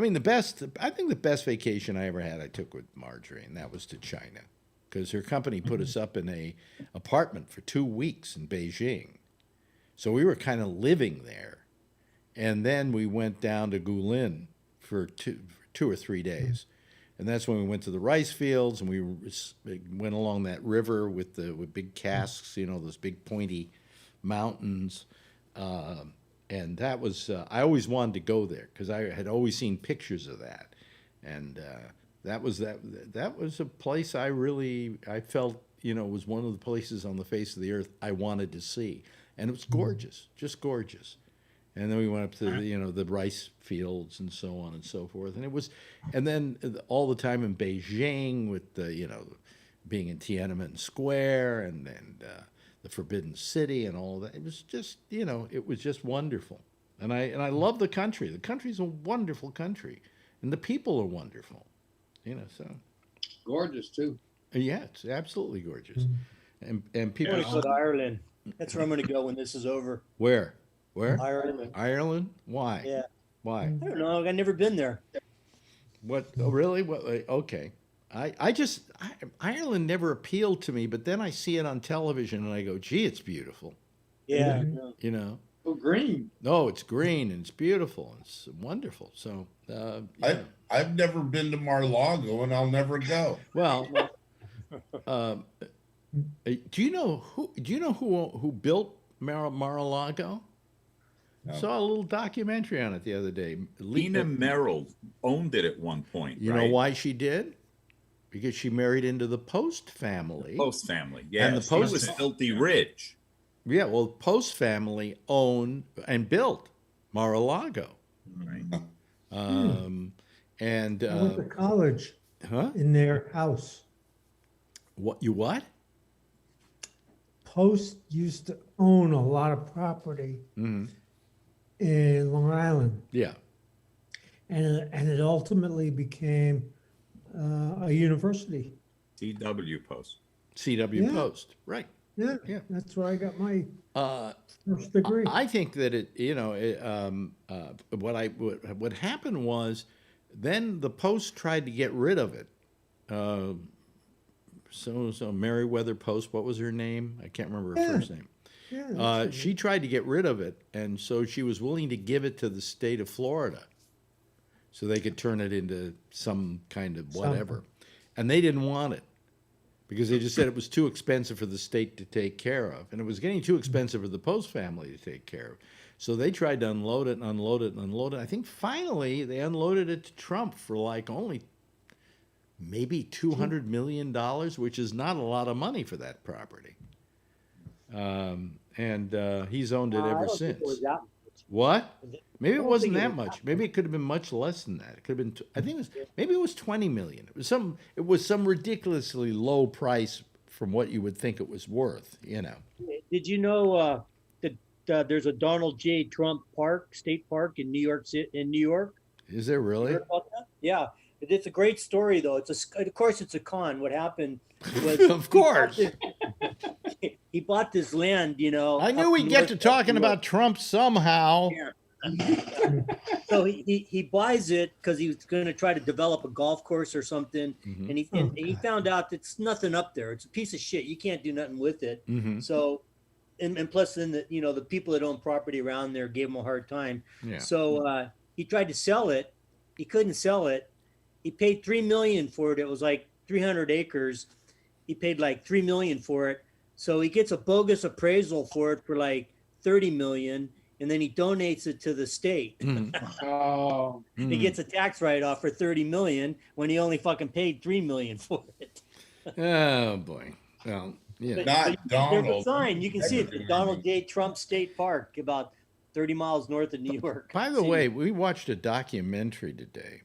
think the best vacation I ever had, I took with Marjorie, and that was to China, because her company put us up in a apartment for 2 weeks in Beijing. So we were kind of living there. And then we went down to Guilin for 2 or 3 days. And that's when we went to the rice fields, and we went along that river with big casks, those big pointy mountains. And that was, I always wanted to go there because I had always seen pictures of that. And that was a place I felt, was one of the places on the face of the earth I wanted to see. And it was gorgeous, just gorgeous. And then we went up to the rice fields and so on and so forth. And then all the time in Beijing with being in Tiananmen Square and the Forbidden City and all that. It was just, it was just wonderful. And I love the country. The country's a wonderful country, and the people are wonderful. So gorgeous too. Yeah, it's absolutely gorgeous. And people. I'm going to go to Ireland. That's where I'm going to go when this is over. Where? Ireland. Ireland? Why? Yeah. Why? I don't know. I've never been there. What? Oh, really? What? Okay. Ireland never appealed to me, but then I see it on television and I go, gee, it's beautiful. Yeah. Oh, green. No, it's green and it's beautiful. It's wonderful. So I've never been to Mar-a-Lago, and I'll never go. Well, do you know who built Mar-a-Lago? No. Saw a little documentary on it the other day. Lena Merrill owned it at one point. You know why she did? Because she married into the Post family. Post family, yeah. And the Post was filthy rich. Yeah, well, Post family owned and built Mar-a-Lago. Right. And I went to college in their house. What? You what? Post used to own a lot of property in Long Island. Yeah. And it ultimately became a university. C.W. Post. C.W. Post, right. Yeah, that's where I got my first degree. I think that what happened was then the Post tried to get rid of it. So Meriwether Post, what was her name? I can't remember her first name. Yeah, she tried to get rid of it, and so she was willing to give it to the state of Florida so they could turn it into some kind of whatever. And they didn't want it because they just said it was too expensive for the state to take care of. And it was getting too expensive for the Post family to take care of. So they tried to unload it and unload it and unload it. I think finally they unloaded it to Trump for like only maybe $200 million, which is not a lot of money for that property. And he's owned it ever since. What? Maybe it wasn't that much. Maybe it could have been much less than that. It could have been. I think it was. Maybe it was 20 million. It was some ridiculously low price from what you would think it was worth. Did you know that there's a Donald J. Trump State Park in New York City? In New York. Is there really? You heard about that? Yeah. It's a great story, though. Of course, it's a con. What happened was, of course, he bought this land. I knew we'd get to talking about Trump somehow. Yeah. So he buys it because he was going to try to develop a golf course or something, and he found out it's nothing up there. It's a piece of shit. You can't do nothing with it. So and plus then the people that own property around there gave him a hard time. Yeah. So he tried to sell it. He couldn't sell it. He paid $3 million for it. It was like 300 acres. He paid like $3 million for it. So he gets a bogus appraisal for it for like $30 million, and then he donates it to the state. Oh. He gets a tax write-off for $30 million when he only fucking paid $3 million for it. Oh boy. Well, yeah. Not Donald. There's a sign. You can see it. The Donald J. Trump State Park, about 30 miles north of New York. By the way, we watched a documentary today.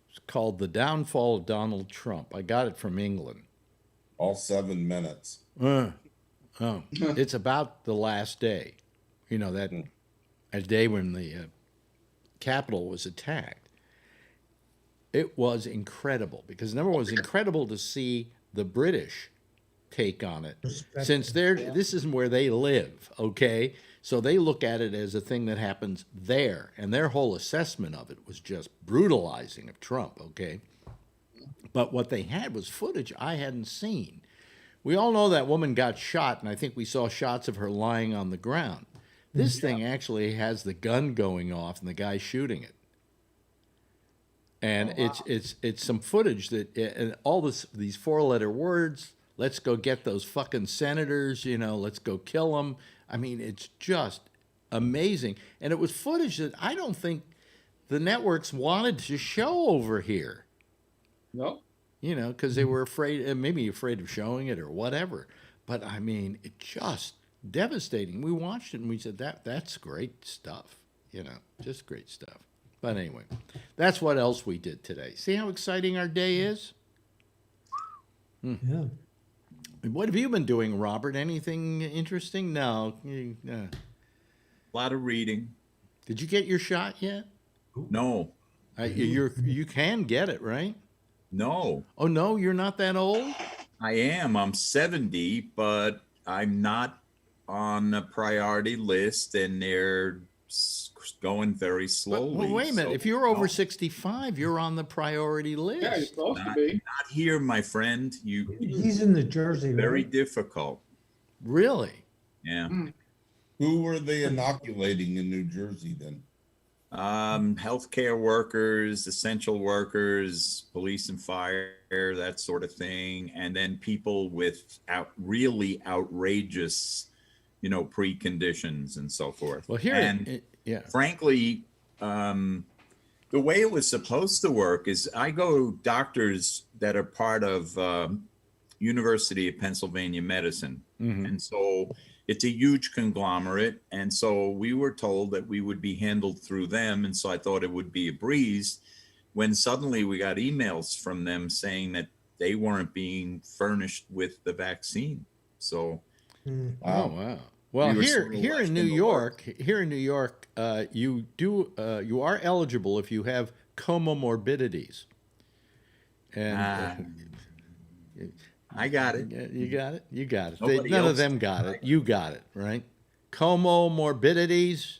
It's called The Downfall of Donald Trump. I got it from England. All 7 minutes. It's about the last day. You know, that a day when the Capitol was attacked. It was incredible because number one, it was incredible to see the British take on it, since this is where they live, okay? So they look at it as a thing that happens there, and their whole assessment of it was just brutalizing of Trump, okay? But what they had was footage I hadn't seen. We all know that woman got shot, and I think we saw shots of her lying on the ground. This thing actually has the gun going off and the guy shooting it. And it's some footage that and all these 4-letter words. Let's go get those fucking senators. You know, let's go kill them. I mean, it's just amazing. And it was footage that I don't think the networks wanted to show over here. No. You know, because they were afraid, maybe afraid of showing it or whatever. But I mean, it just devastating. We watched it and we said that's great stuff. You know, just great stuff. But anyway, that's what else we did today. See how exciting our day is? Yeah. What have you been doing, Robert? Anything interesting? No. A lot of reading. Did you get your shot yet? No. You can get it, right? No. Oh, no? You're not that old? I am. I'm 70, but I'm not on a priority list, and they're going very slowly. But wait a minute. If you're over 65, you're on the priority list. Yeah, you're supposed to be. Not here, my friend. He's in New Jersey. Very right? difficult. Really? Yeah. Who were they inoculating in New Jersey then? Healthcare workers, essential workers, police and fire, that sort of thing. And then people with really outrageous, preconditions and so forth. Well, here, frankly, the way it was supposed to work is I go doctors that are part of University of Pennsylvania Medicine. Mm-hmm. And so it's a huge conglomerate. And so we were told that we would be handled through them. And so I thought it would be a breeze when suddenly we got emails from them saying that they weren't being furnished with the vaccine. So, wow. Well, here in New York, you are eligible if you have comorbidities. And I got it. You got it. You got it. None of them got it. You got it, right? Comorbidities.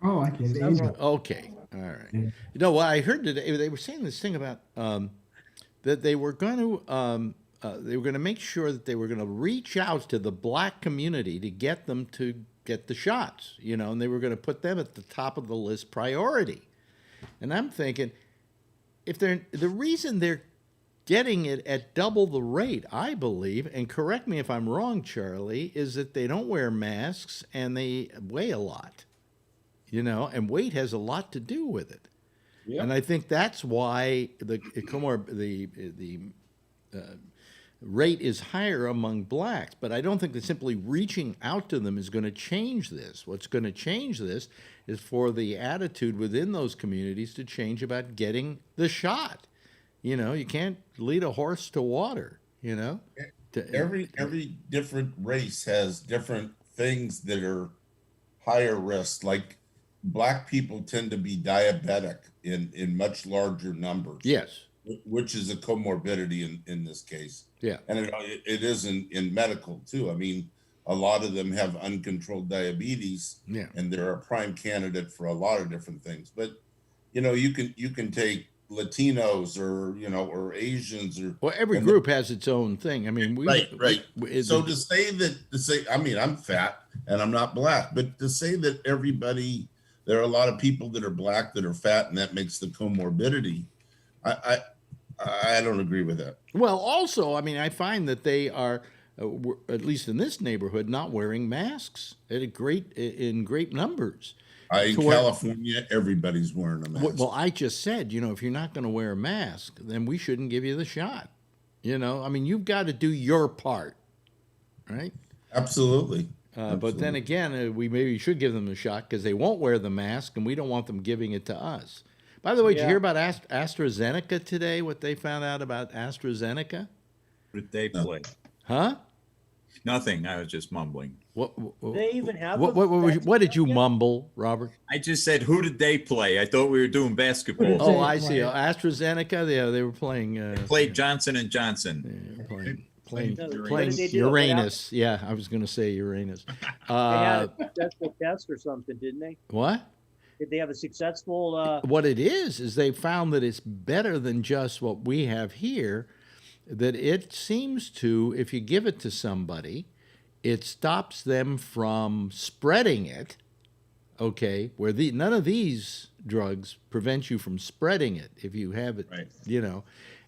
Oh, I get it. Okay. All right. Yeah. You know what I heard today? They were saying this thing about that they were going to make sure that they were going to reach out to the black community to get them to get the shots, and they were going to put them at the top of the list priority. And I'm thinking, if the reason they're getting it at double the rate, I believe, and correct me if I'm wrong, Charlie, is that they don't wear masks and they weigh a lot, and weight has a lot to do with it. Yep. And I think that's why the rate is higher among blacks, but I don't think that simply reaching out to them is going to change this. What's going to change this is for the attitude within those communities to change about getting the shot. You can't lead a horse to water, Every different race has different things that are higher risk. Like black people tend to be diabetic in much larger numbers. Yes. Which is a comorbidity in this case. Yeah. And it is in medical too. I mean, a lot of them have uncontrolled diabetes, and they're a prime candidate for a lot of different things. But, you can take Latinos or or Asians or well, every group has its own thing. I mean, right. So to say, I mean, I'm fat and I'm not black, but to say that everybody, there are a lot of people that are black that are fat, and that makes the comorbidity. I don't agree with that. Well, also, I mean, I find that they are, at least in this neighborhood, not wearing masks in great numbers. In California, everybody's wearing a mask. Well, I just said, if you're not going to wear a mask, then we shouldn't give you the shot. I mean, you've got to do your part, right? Absolutely. But then again, we maybe should give them a shot because they won't wear the mask, and we don't want them giving it to us. By the way, did you hear about AstraZeneca today? What they found out about AstraZeneca? What did they play? Huh? Nothing. I was just mumbling. They even have what did you mumble, Robert? I just said, who did they play? I thought we were doing basketball. Oh, I see. AstraZeneca. They were playing. They played Johnson and Johnson. Playing Uranus. Yeah, I was going to say Uranus. They had a successful test or something, didn't they? What? Did they have a successful? What it is they found that it's better than just what we have here. That it seems to, if you give it to somebody, it stops them from spreading it. Okay, where none of these drugs prevent you from spreading it if you have it. Right.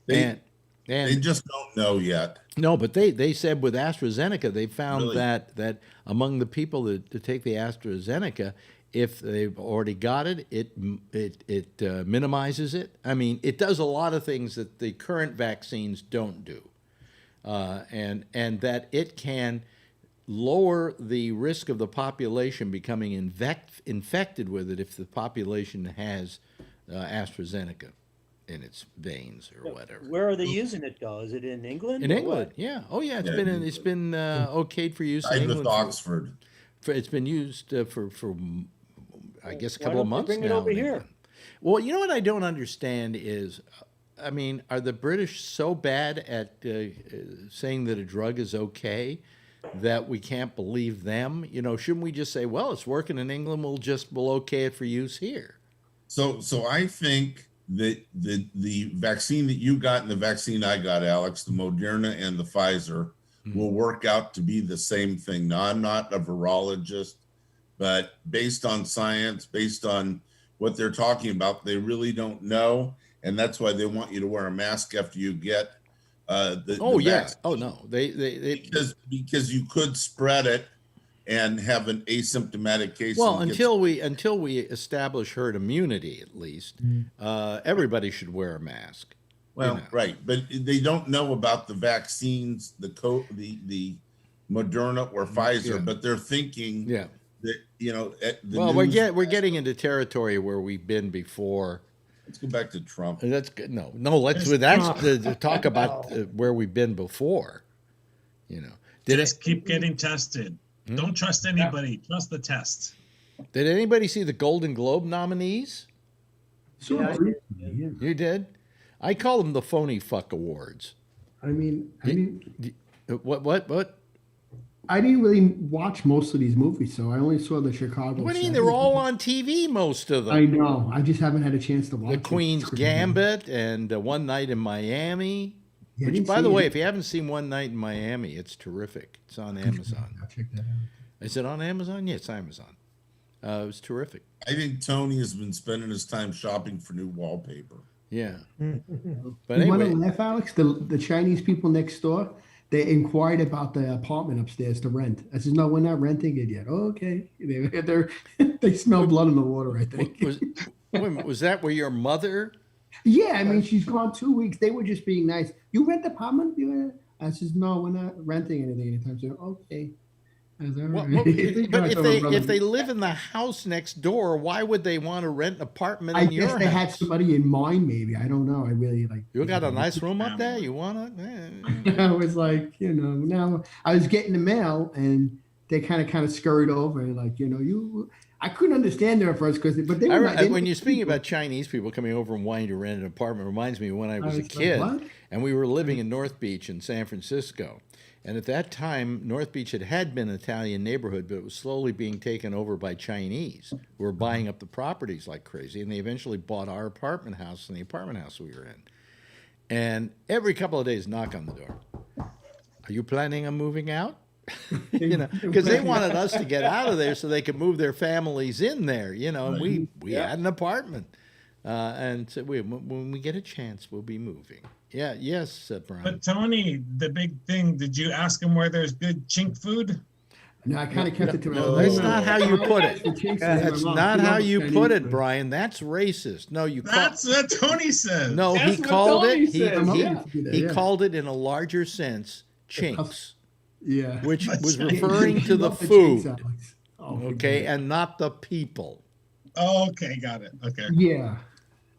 And they just don't know yet. No, but they said with AstraZeneca, they found that among the people that take the AstraZeneca, if they've already got it, it minimizes it. I mean, it does a lot of things that the current vaccines don't do, and that it can lower the risk of the population becoming infected with it if the population has AstraZeneca in its veins or whatever. Where are they using it, though? Is it in England? In England, yeah. Oh, yeah. It's been okayed for use in England. Oxford. It's been used for I guess a couple of months now. Bring it over here. Well, you know what I don't understand is, I mean, are the British so bad at saying that a drug is okay that we can't believe them? Shouldn't we just say, well, it's working in England, we'll okay it for use here? So I think that the vaccine that you got and the vaccine I got, Alex, the Moderna and the Pfizer, will work out to be the same thing. Now, I'm not a virologist, but based on science, based on what they're talking about, they really don't know, and that's why they want you to wear a mask after you get the vaccine. Oh no, they because you could spread it and have an asymptomatic case. Well, until we establish herd immunity, at least, everybody should wear a mask. Well, right, but they don't know about the vaccines, the Moderna or Pfizer, but they're thinking that we're getting into territory where we've been before. Let's go back to Trump. That's good. No. Let's talk about where we've been before. Just keep getting tested. Don't trust anybody. Trust the test. Did anybody see the Golden Globe nominees? Sure. Yeah. You did? I call them the phony fuck awards. I mean, what? I didn't really watch most of these movies, so I only saw the Chicago. What do you mean? They're all on TV, most of them. I know. I just haven't had a chance to watch The Queen's Gambit and One Night in Miami. Yeah, which, by the way, if you haven't seen One Night in Miami, it's terrific. It's on Amazon. I'll check that out. Is it on Amazon? Yeah, it's Amazon. It was terrific. I think Tony has been spending his time shopping for new wallpaper. Yeah. But anyway, want to laugh, Alex? The Chinese people next door, they inquired about the apartment upstairs to rent. I said, no, we're not renting it yet. Oh, okay. They smell blood in the water, I think. Was that where your mother? Yeah, I mean, she's gone 2 weeks. They were just being nice. You rent the apartment? I said, no, we're not renting anything anytime soon. Okay. But if they live in the house next door, why would they want to rent an apartment in your house? I guess they had somebody in mind, maybe. I don't know. I really like. You got a nice room up there? You want to? I was like, now I was getting the mail and they kind of scurried over and like, I couldn't understand them at first but they were when you're speaking about Chinese people coming over and wanting to rent an apartment, it reminds me of when I was a kid and we were living in North Beach in San Francisco. And at that time, North Beach had been an Italian neighborhood, but it was slowly being taken over by Chinese who were buying up the properties like crazy. And they eventually bought our apartment house and the apartment house we were in. And every couple of days, knock on the door. Are you planning on moving out? You know, because they wanted us to get out of there so they could move their families in there, you know, and we had an apartment. And so when we get a chance, we'll be moving. Yeah, yes, Brian. But Tony, the big thing, did you ask him where there's good chink food? No, I kind of kept it to No, that's not how you put it. That's not how you put it, Brian. That's racist. No, you. That's what Tony said. No, he called it. He called it in a larger sense, chinks. Yeah, which was referring to the food. Okay, and not the people. Okay, got it. Okay. Yeah.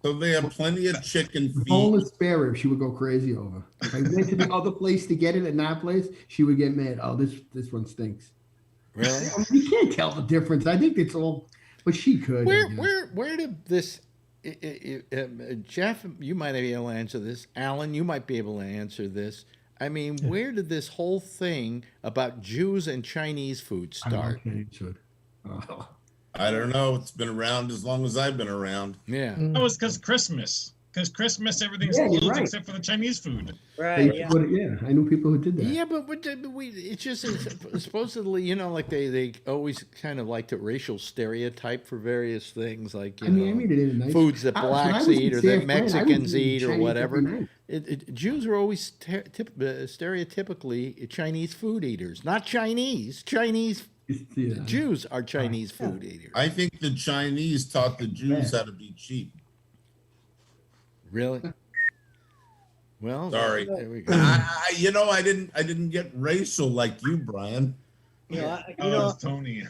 So they have plenty of chicken feet. Boneless spare rib, she would go crazy over. If I went to the other place to get it in that place, she would get mad. Oh, this one stinks. Really? You can't tell the difference. I think it's all, but she could. Where did this? Jeff, you might be able to answer this. Alan, you might be able to answer this. I mean, where did this whole thing about Jews and Chinese food start? I don't know. It's been around as long as I've been around. Yeah. Oh, it's because Christmas. Because Christmas, everything's closed except for the Chinese food. Right. Yeah, I knew people who did that. Yeah, but it's just supposedly, you know, like they always kind of like to racial stereotype for various things, like you know, foods that blacks eat or that Mexicans eat or whatever. Jews are always stereotypically Chinese food eaters, not Chinese. Jews are Chinese food eaters. I think the Chinese taught the Jews how to be cheap. Really? Well, sorry. There we go. I didn't get racial like you, Brian. Tony.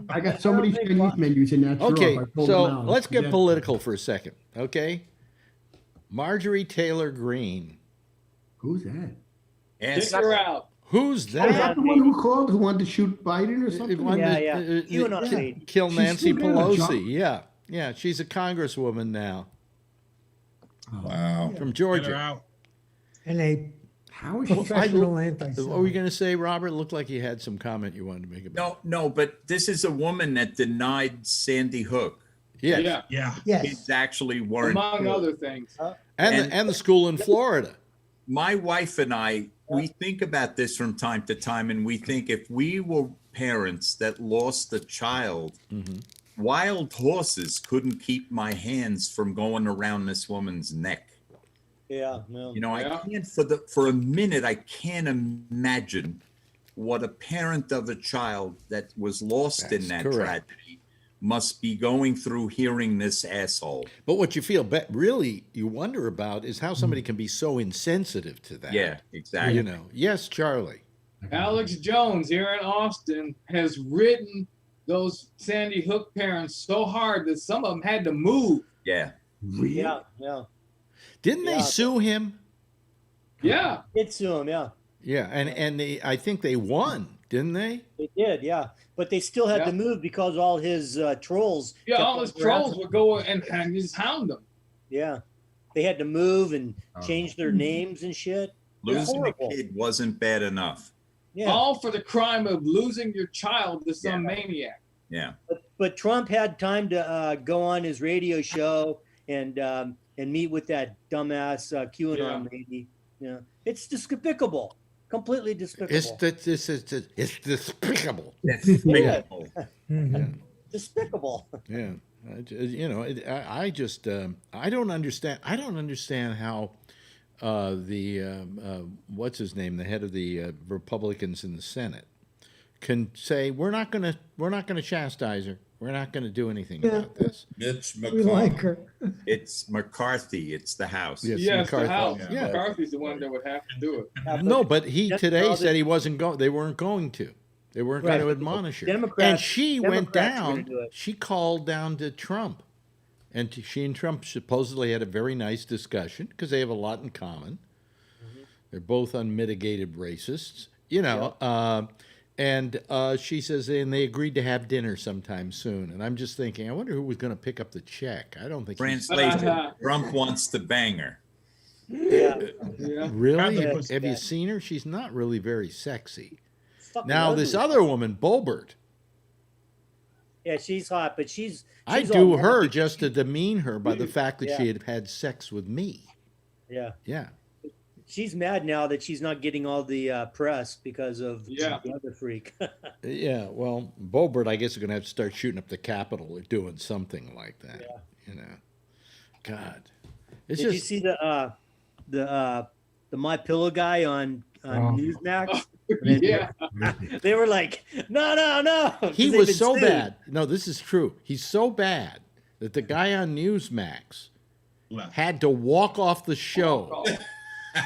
I got so many Chinese menus in that. Okay, so let's get political for a second. Okay, Marjorie Taylor Greene. Who's that? Get her out. Who's that? Is that the one who called, who wanted to shoot Biden or something? Kill Nancy Pelosi. Yeah. She's a congresswoman now. Wow. From Georgia. And a professional anti-Semite. What were you going to say, Robert? It looked like you had some comment you wanted to make about it. No, but this is a woman that denied Sandy Hook. Yes. Yeah. Kids actually weren't. Among other things. And the school in Florida. My wife and I, we think about this from time to time, and we think if we were parents that lost a child, wild horses couldn't keep my hands from going around this woman's neck. Yeah, no. You know, I can't for a minute. I can't imagine what a parent of a child that was lost in that tragedy must be going through hearing this asshole. But what you feel really you wonder about is how somebody can be so insensitive to that. Yeah, exactly. You know. Yes, Charlie. Alex Jones here in Austin has ridden those Sandy Hook parents so hard that some of them had to move. Yeah. Really? Yeah. Didn't they sue him? Yeah. Did sue him, yeah. Yeah, and I think they won, didn't they? They did, yeah. But they still had to move because all his trolls. Yeah, all his trolls would go and just hound them. Yeah. They had to move and change their names and shit. Losing a kid wasn't bad enough. Yeah. All for the crime of losing your child to some maniac. Yeah. But Trump had time to go on his radio show and meet with that dumbass QAnon lady. Yeah. It's despicable. Completely despicable. It's despicable. Despicable. Despicable. Yeah. I just I don't understand. I don't understand how what's his name, the head of the Republicans in the Senate, can say we're not going to chastise her. We're not going to do anything about this. Mitch McConnell. We like her. It's McCarthy. It's the House. Yes, McCarthy. the House. Yeah. McCarthy's the one that would have to do it. No, but he today said he wasn't going. They weren't going to. They weren't going to admonish her. And she went down. She called down to Trump, and she and Trump supposedly had a very nice discussion because they have a lot in common. They're both unmitigated racists, you know. And she says, and they agreed to have dinner sometime soon. And I'm just thinking, I wonder who was going to pick up the check. I don't think. Translation: Trump wants to bang her. Yeah. Really? Yeah. Have you seen her? She's not really very sexy. Fucking Now, ugly. this other woman, Bolbert, Yeah, she's hot, but she's I all do mad her because just to demean her by the fact that Yeah. she had had sex with me. Yeah. Yeah. She's mad now that she's not getting all the press because of the other freak. Yeah, well, Bolbert, I guess, is going to have to start shooting up the Capitol or doing something like that. Yeah. You know, God, it's Did you just see the My Pillow guy on Newsmax? Yeah. They were like, no. 'cause he they've was been so sued. bad. No, this is true. He's so bad that the guy on Newsmax had to walk off the show.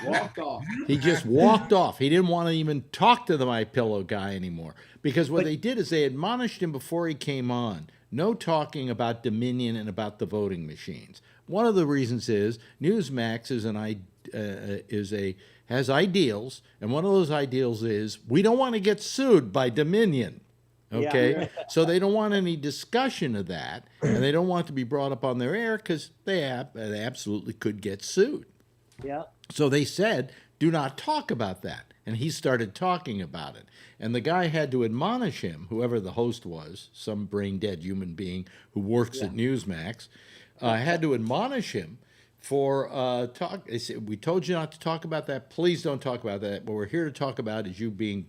Walked off. He just walked off. He didn't want to even talk to the My Pillow guy anymore because what they did is they admonished him before he came on. No talking about Dominion and about the voting machines. One of the reasons is Newsmax has ideals, and one of those ideals is we don't want to get sued by Dominion. Okay, Yeah. so they don't want any discussion of that, and they don't want to be brought up on their air because they absolutely could get sued. Yeah. So they said, do not talk about that. And he started talking about it. And the guy had to admonish him, whoever the host was, some brain dead human being who works at Newsmax, had to admonish him for talk. They said, we told you not to talk about that. Please don't talk about that. What we're here to talk about is you being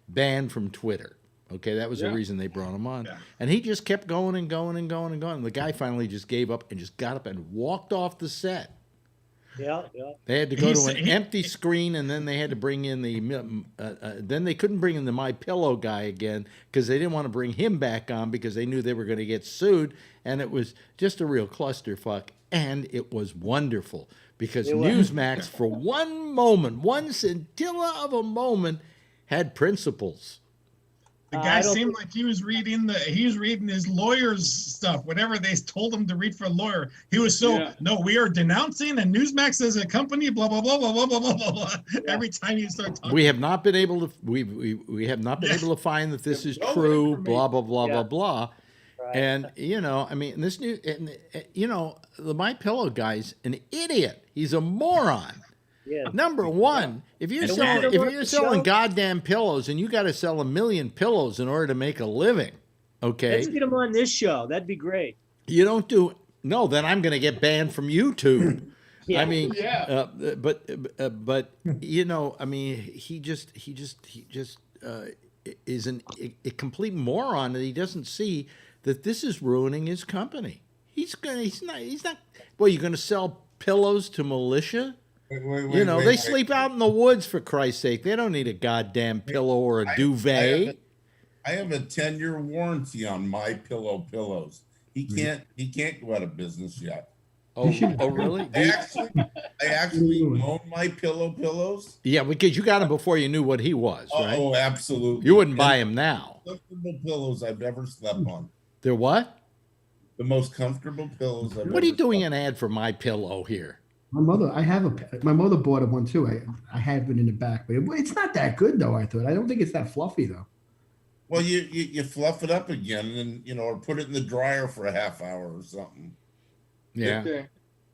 banned from Twitter. Okay, that was the reason they brought him on. Yeah. And he just kept going and going and going and going. And the guy finally just gave up and just got up and walked off the set. Yeah. They had to go to an empty screen, and then they had to bring in the. Then they couldn't bring in the My Pillow guy again because they didn't want to bring him back on because they knew they were going to get sued, and it was just a real clusterfuck. And it was wonderful because Newsmax, for one moment, one scintilla of a moment, had principles. The guy seemed like he was reading his lawyer's stuff, whatever they told him to read for a lawyer. He was no, we are denouncing and Newsmax as a company, blah blah blah blah blah blah blah blah. Every time you start talking, we have not been able to we have not been able to find that this is true. Blah blah blah blah blah. Right. And I mean, this new, the My Pillow guy's an idiot. He's a moron. Yeah. Number one, if you're selling goddamn pillows and you got to sell 1 million pillows in order to make a living, okay? Let's get him on this show. That'd be great. You don't do then I'm going to get banned from YouTube. I mean, but I mean, he just is a complete moron that he doesn't see that this is ruining his company. He's not. Well, you're going to sell pillows to militia? They sleep out in the woods, for Christ's sake. They don't need a goddamn pillow or a duvet. I have a 10-year warranty on My Pillow pillows. He can't go out of business yet. Oh, really? I actually own My Pillow pillows. Yeah, because you got him before you knew what he was, right? Oh, absolutely. You wouldn't buy him now. Comfortable pillows I've ever slept on. They're what? The most comfortable pillows I've ever. What are you doing an ad for My Pillow here? My mother bought one too. I have it in the back, but it's not that good though. I don't think it's that fluffy though. Well, you fluff it up again, and or put it in the dryer for a half hour or something. Yeah. Okay.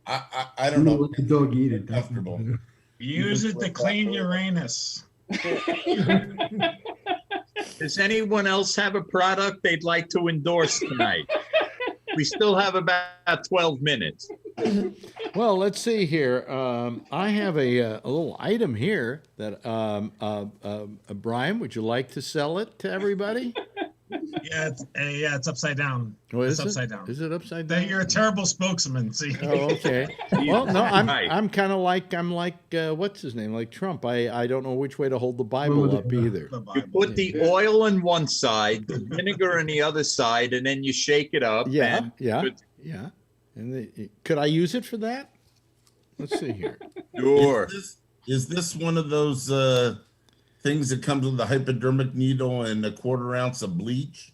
I don't know. Let the dog eat it. Comfortable. Use it to clean Uranus. Does anyone else have a product they'd like to endorse tonight? We still have about 12 minutes. Well, let's see here. I have a little item here that Brian, would you like to sell it to everybody? Yeah, it's upside down. It's upside down. Is it upside down? You're a terrible spokesman. See. Oh, okay. Well, no, I'm kind of like what's his name? Like Trump. I don't know which way to hold the Bible up either. You put the oil on one side, the vinegar on the other side, and then you shake it up. Yeah. And could I use it for that? Let's see here. Sure. Is this one of those things that comes with a hypodermic needle and a 1/4 ounce of bleach?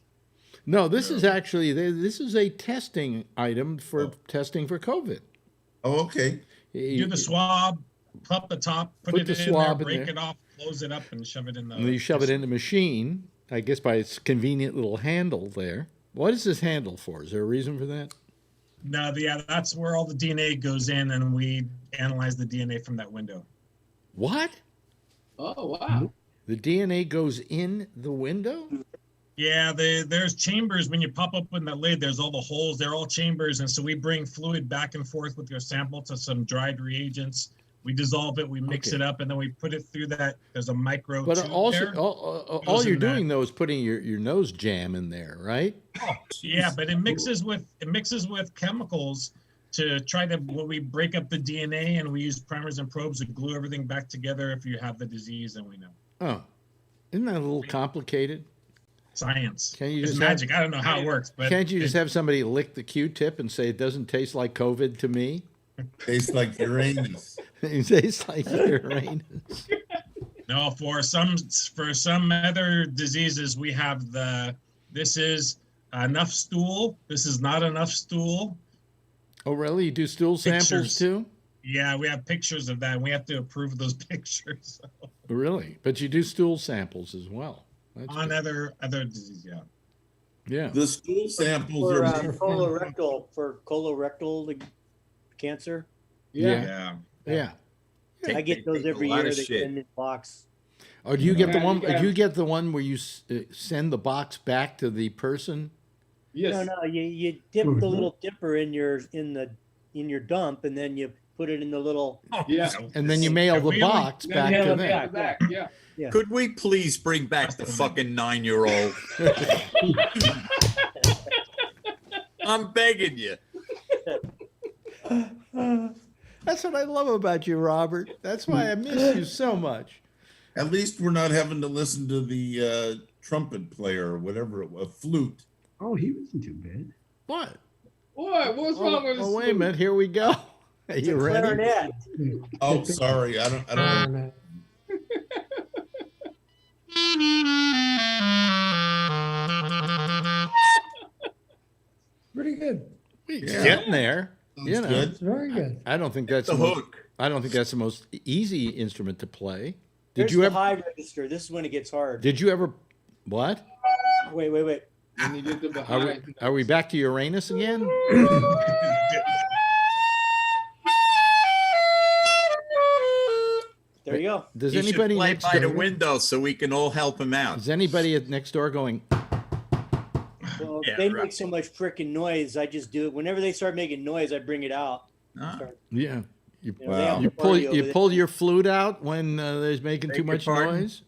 No, this is actually a testing item for testing for COVID. Oh, okay. Do the swab, pump the top, put it in there, break it off, close it up, and shove it in the. And you shove it in the machine, I guess by its convenient little handle there. What is this handle for? Is there a reason for that? No, that's where all the DNA goes in, and we analyze the DNA from that window. What? Oh, wow. The DNA goes in the window? Yeah, there's chambers when you pop open that lid. There's all the holes. They're all chambers, and so we bring fluid back and forth with your sample to some dried reagents. We dissolve it, we mix it up, and then we put it through that. There's a micro. But tube also, there. all you're doing though is putting your nose jam in there, right? Oh, yeah, but it mixes with chemicals to try to we break up the DNA, and we use primers and probes to glue everything back together. If you have the disease, then we know. Oh, isn't that a little complicated? Science. Can you it's just magic. I don't know how it works, but can't you just have somebody lick the Q-tip and say it doesn't taste like COVID to me? Tastes like Uranus. It tastes like Uranus. No, for some other diseases, we have this is enough stool. This is not enough stool. Oh, really? You do stool samples too? Yeah, we have pictures of that, and we have to approve those pictures. Really? But you do stool samples as well. That's on good. other diseases, yeah. Yeah. The stool samples For are colorectal cancer. Yeah. I get those every year. They send in box. Or do you get the one? Do you get the one where you send the box back to the person? Yes. No. You dip the little dipper in your dump, and then you put it in the little. And then you mail the box back to them. Yeah. Could we please bring back the fucking 9-year-old? I'm begging you. That's what I love about you, Robert. That's why I miss you so much. At least we're not having to listen to the trumpet player or whatever, a flute. Oh, he wasn't too bad. What? What? What's wrong with this? Oh, wait a minute. Here we go. Are you ready? Clarinet. Oh, sorry. I don't know. Pretty good. Getting there. You know, good. Very good. I don't think that's The hook. I don't think that's the most easy instrument to play. There's the high register. This is when it gets hard. Did you ever? What? Wait. And you did the high. Are we back to Uranus again? There you go. Does He anybody should play next by the door? window so we can all help him out? Is anybody next door going? Well, Yeah, they right. make so much freaking noise. I just do it. Whenever they start making noise, I bring it out. Yeah. You, You know, they have you a party over you there. pull your flute out when there's making Beg too your much pardon? noise.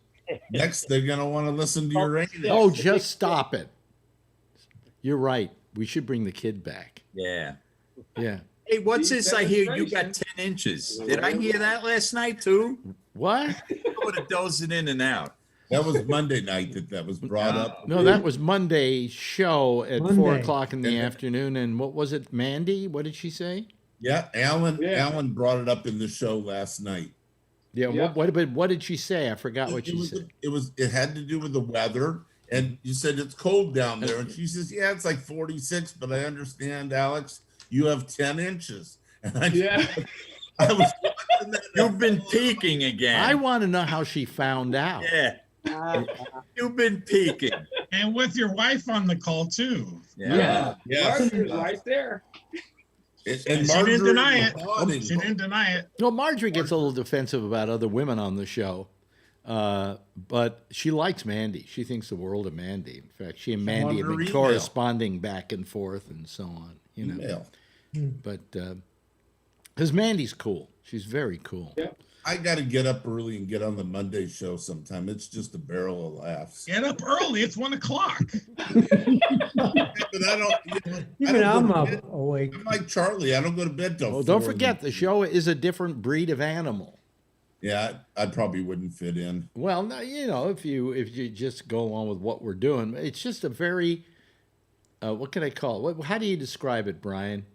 Next, they're going to want to listen to Uranus. Oh, just stop it. You're right. We should bring the kid back. Yeah. Yeah. Hey, what's this? I hear you got 10 inches. Did I hear that last night too? What? Would have dozing in and out. That was Monday night that was brought up. No, that was Monday's show at Monday. 4 o'clock in the And- afternoon. And what was it, Mandy? What did she say? Yeah, Alan brought it up in the show last night. Yeah. Yeah. What did she say? I forgot what she said. It had to do with the weather. And you said it's cold down there. And she says, yeah, it's like 46, but I understand, Alex, you have 10 inches. And I was You've been peeking again. I want to know how she found out. Yeah. You've been peeking. And with your wife on the call too. Yeah. Yes. Marjorie's right there. And She didn't Marjorie deny was it. nodding. She didn't deny it. Well, Marjorie gets a little defensive about other women on the show, but she likes Mandy. She thinks the world of Mandy. In fact, she and Mandy have been email. corresponding back and forth and so on. You know, Email. but because Mandy's cool, she's very cool. Yeah. I got to get up early and get on the Monday show sometime. It's just a barrel of laughs. Get up early. It's 1 o'clock. But I don't. Even I'm go to up bed. awake. I'm like Charlie. I don't go to bed till. Well, don't 4 in forget the show is a different breed of animal. Yeah, I probably wouldn't fit in. Well, no, you know, if you just go along with what we're doing, it's just a very, what can I call it? How do you describe it, Brian?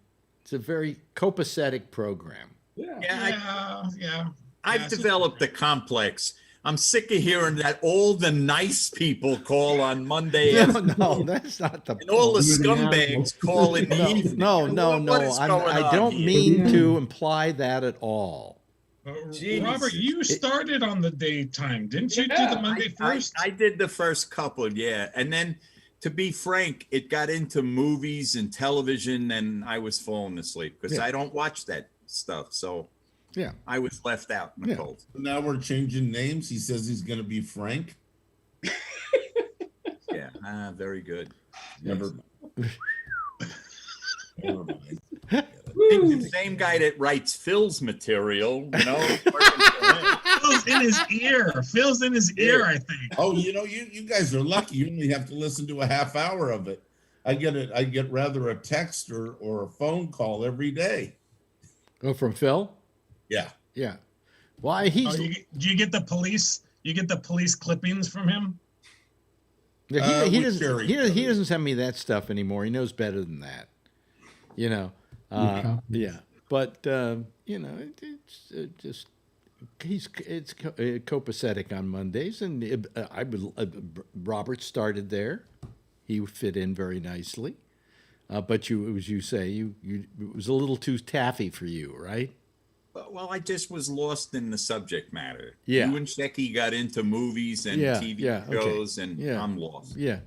It's a very copacetic program. Yeah. I've developed a complex. I'm sick of hearing that all the nice people call on Monday. No, that's not the And all the scumbags call in the evening. No. What is going I on don't here? mean to imply that at all. Robert, you started on the daytime, didn't you? Do the Monday first? I did the first couple, yeah. And then to be frank, it got into movies and television, and I was falling asleep because I don't watch that stuff. So yeah, I was left out in the cold. Now we're changing names. He says he's going to be Frank. Yeah, very good. Never mind. Never mind. The same guy that writes Phil's material, you know. Phil's in his ear. Phil's in his ear, I think. Oh, you know, you guys are lucky. You only have to listen to a half hour of it. I get rather a text or a phone call every day. Oh, from Phil? Yeah. Yeah. Why he's do you get the police? You get the police clippings from him? Yeah, he doesn't send me that stuff anymore. He knows better than that. You know. Yeah. But you know, it's just it's copacetic on Mondays, and Robert started there. He fit in very nicely. But as you say, it was a little too taffy for you, right? Well, I just was lost in the subject matter. Yeah. You and Shecky got into movies and TV shows, and I'm lost. Yeah.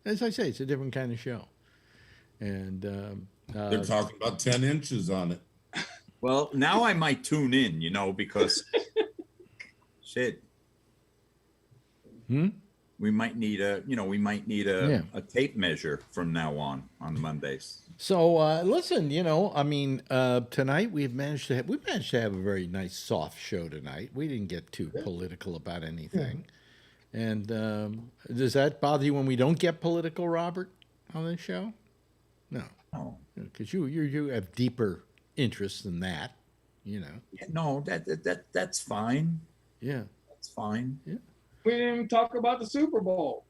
As I say, it's a different kind of show. And they're talking about 10 inches on it. Well, now I might tune in, you know, because shit. We might need a tape measure from now on Mondays. So listen, you know, I mean, tonight we managed to have a very nice soft show tonight. We didn't get too political about anything. Yeah. And does that bother you when we don't get political, Robert, on this show? No, because you have deeper interests than that, you know. Yeah, no, that's fine. Yeah, that's fine. Yeah. We didn't even talk about the Super Bowl.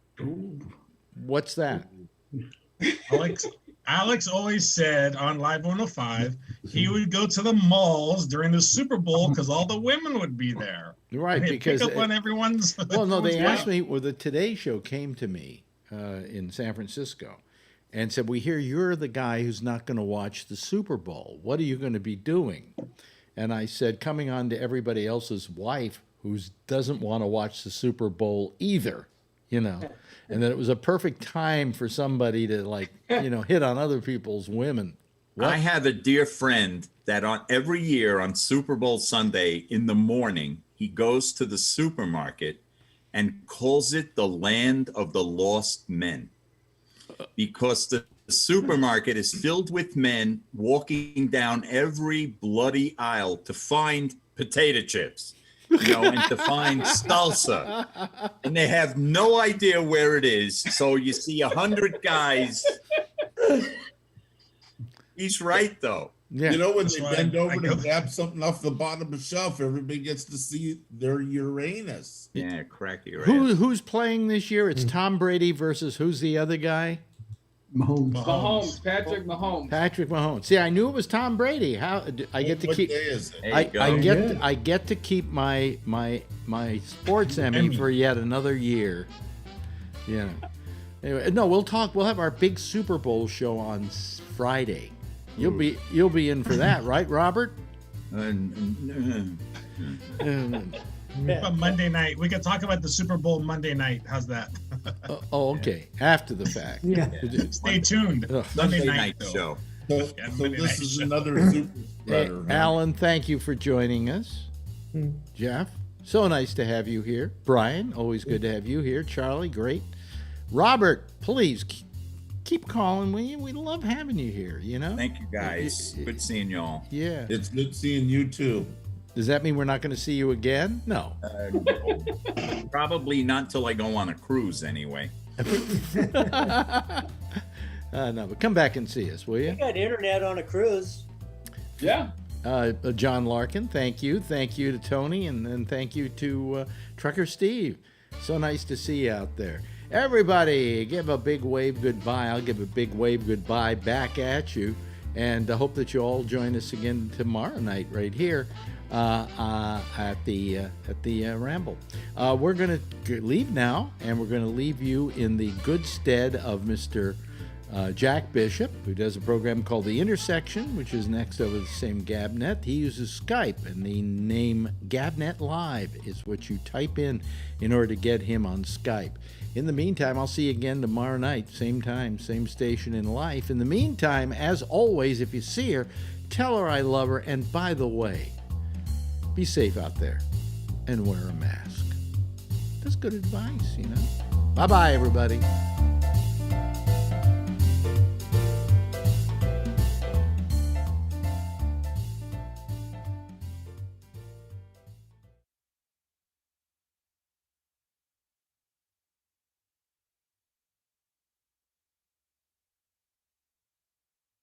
What's that? Alex always said on Live 105 he would go to the malls during the Super Bowl because all the women would be there. Right, because pick up on everyone's. Well, no, they asked me. Well, the Today Show came to me in San Francisco and said, "We hear you're the guy who's not going to watch the Super Bowl. What are you going to be doing?" And I said, "Coming on to everybody else's wife who doesn't want to watch the Super Bowl either, you know." And that it was a perfect time for somebody to, like, you know, hit on other people's women. What? I have a dear friend that every year on Super Bowl Sunday in the morning, he goes to the supermarket and calls it the land of the lost men, because the supermarket is filled with men walking down every bloody aisle to find potato chips. You know, and to find salsa, and they have no idea where it is. So you see 100 guys. He's right, though. Yeah. You know, when they bend over to grab something off the bottom of the shelf, everybody gets to see their Uranus. Yeah, crack Uranus. Who's playing this year? It's Tom Brady versus who's the other guy? Mahomes. Patrick Mahomes. Patrick Mahomes. See, I knew it was Tom Brady. How I get to keep? What day is it? I get to keep my sports Emmy for yet another year. Yeah. Anyway, no, we'll talk. We'll have our big Super Bowl show on Friday. You'll be in for that, right, Robert? But Monday night, we could talk about the Super Bowl Monday night. How's that? Okay. After the fact. Yeah. Stay tuned. Monday night show. So this is another super spreader. Hey, Alan, thank you for joining us. Jeff, so nice to have you here. Brian, always good to have you here. Charlie, great. Robert, please keep calling. We love having you here, you know? Thank you, guys. Good seeing y'all. Yeah. It's good seeing you, too. Does that mean we're not going to see you again? No. Probably not till I go on a cruise anyway. No, but come back and see us, will you? We got internet on a cruise. Yeah. John Larkin, thank you. Thank you to Tony, and then thank you to Trucker Steve. So nice to see you out there. Everybody, give a big wave goodbye. I'll give a big wave goodbye back at you. And I hope that you all join us again tomorrow night right here at the Ramble. We're going to leave now, and we're going to leave you in the good stead of Mr. Jack Bishop, who does a program called The Intersection, which is next over the same GabNet. He uses Skype, and the name GabNet Live is what you type in order to get him on Skype. In the meantime, I'll see you again tomorrow night, same time, same station in life. In the meantime, as always, if you see her, tell her I love her. And by the way, be safe out there and wear a mask. That's good advice, you know. Bye-bye, everybody.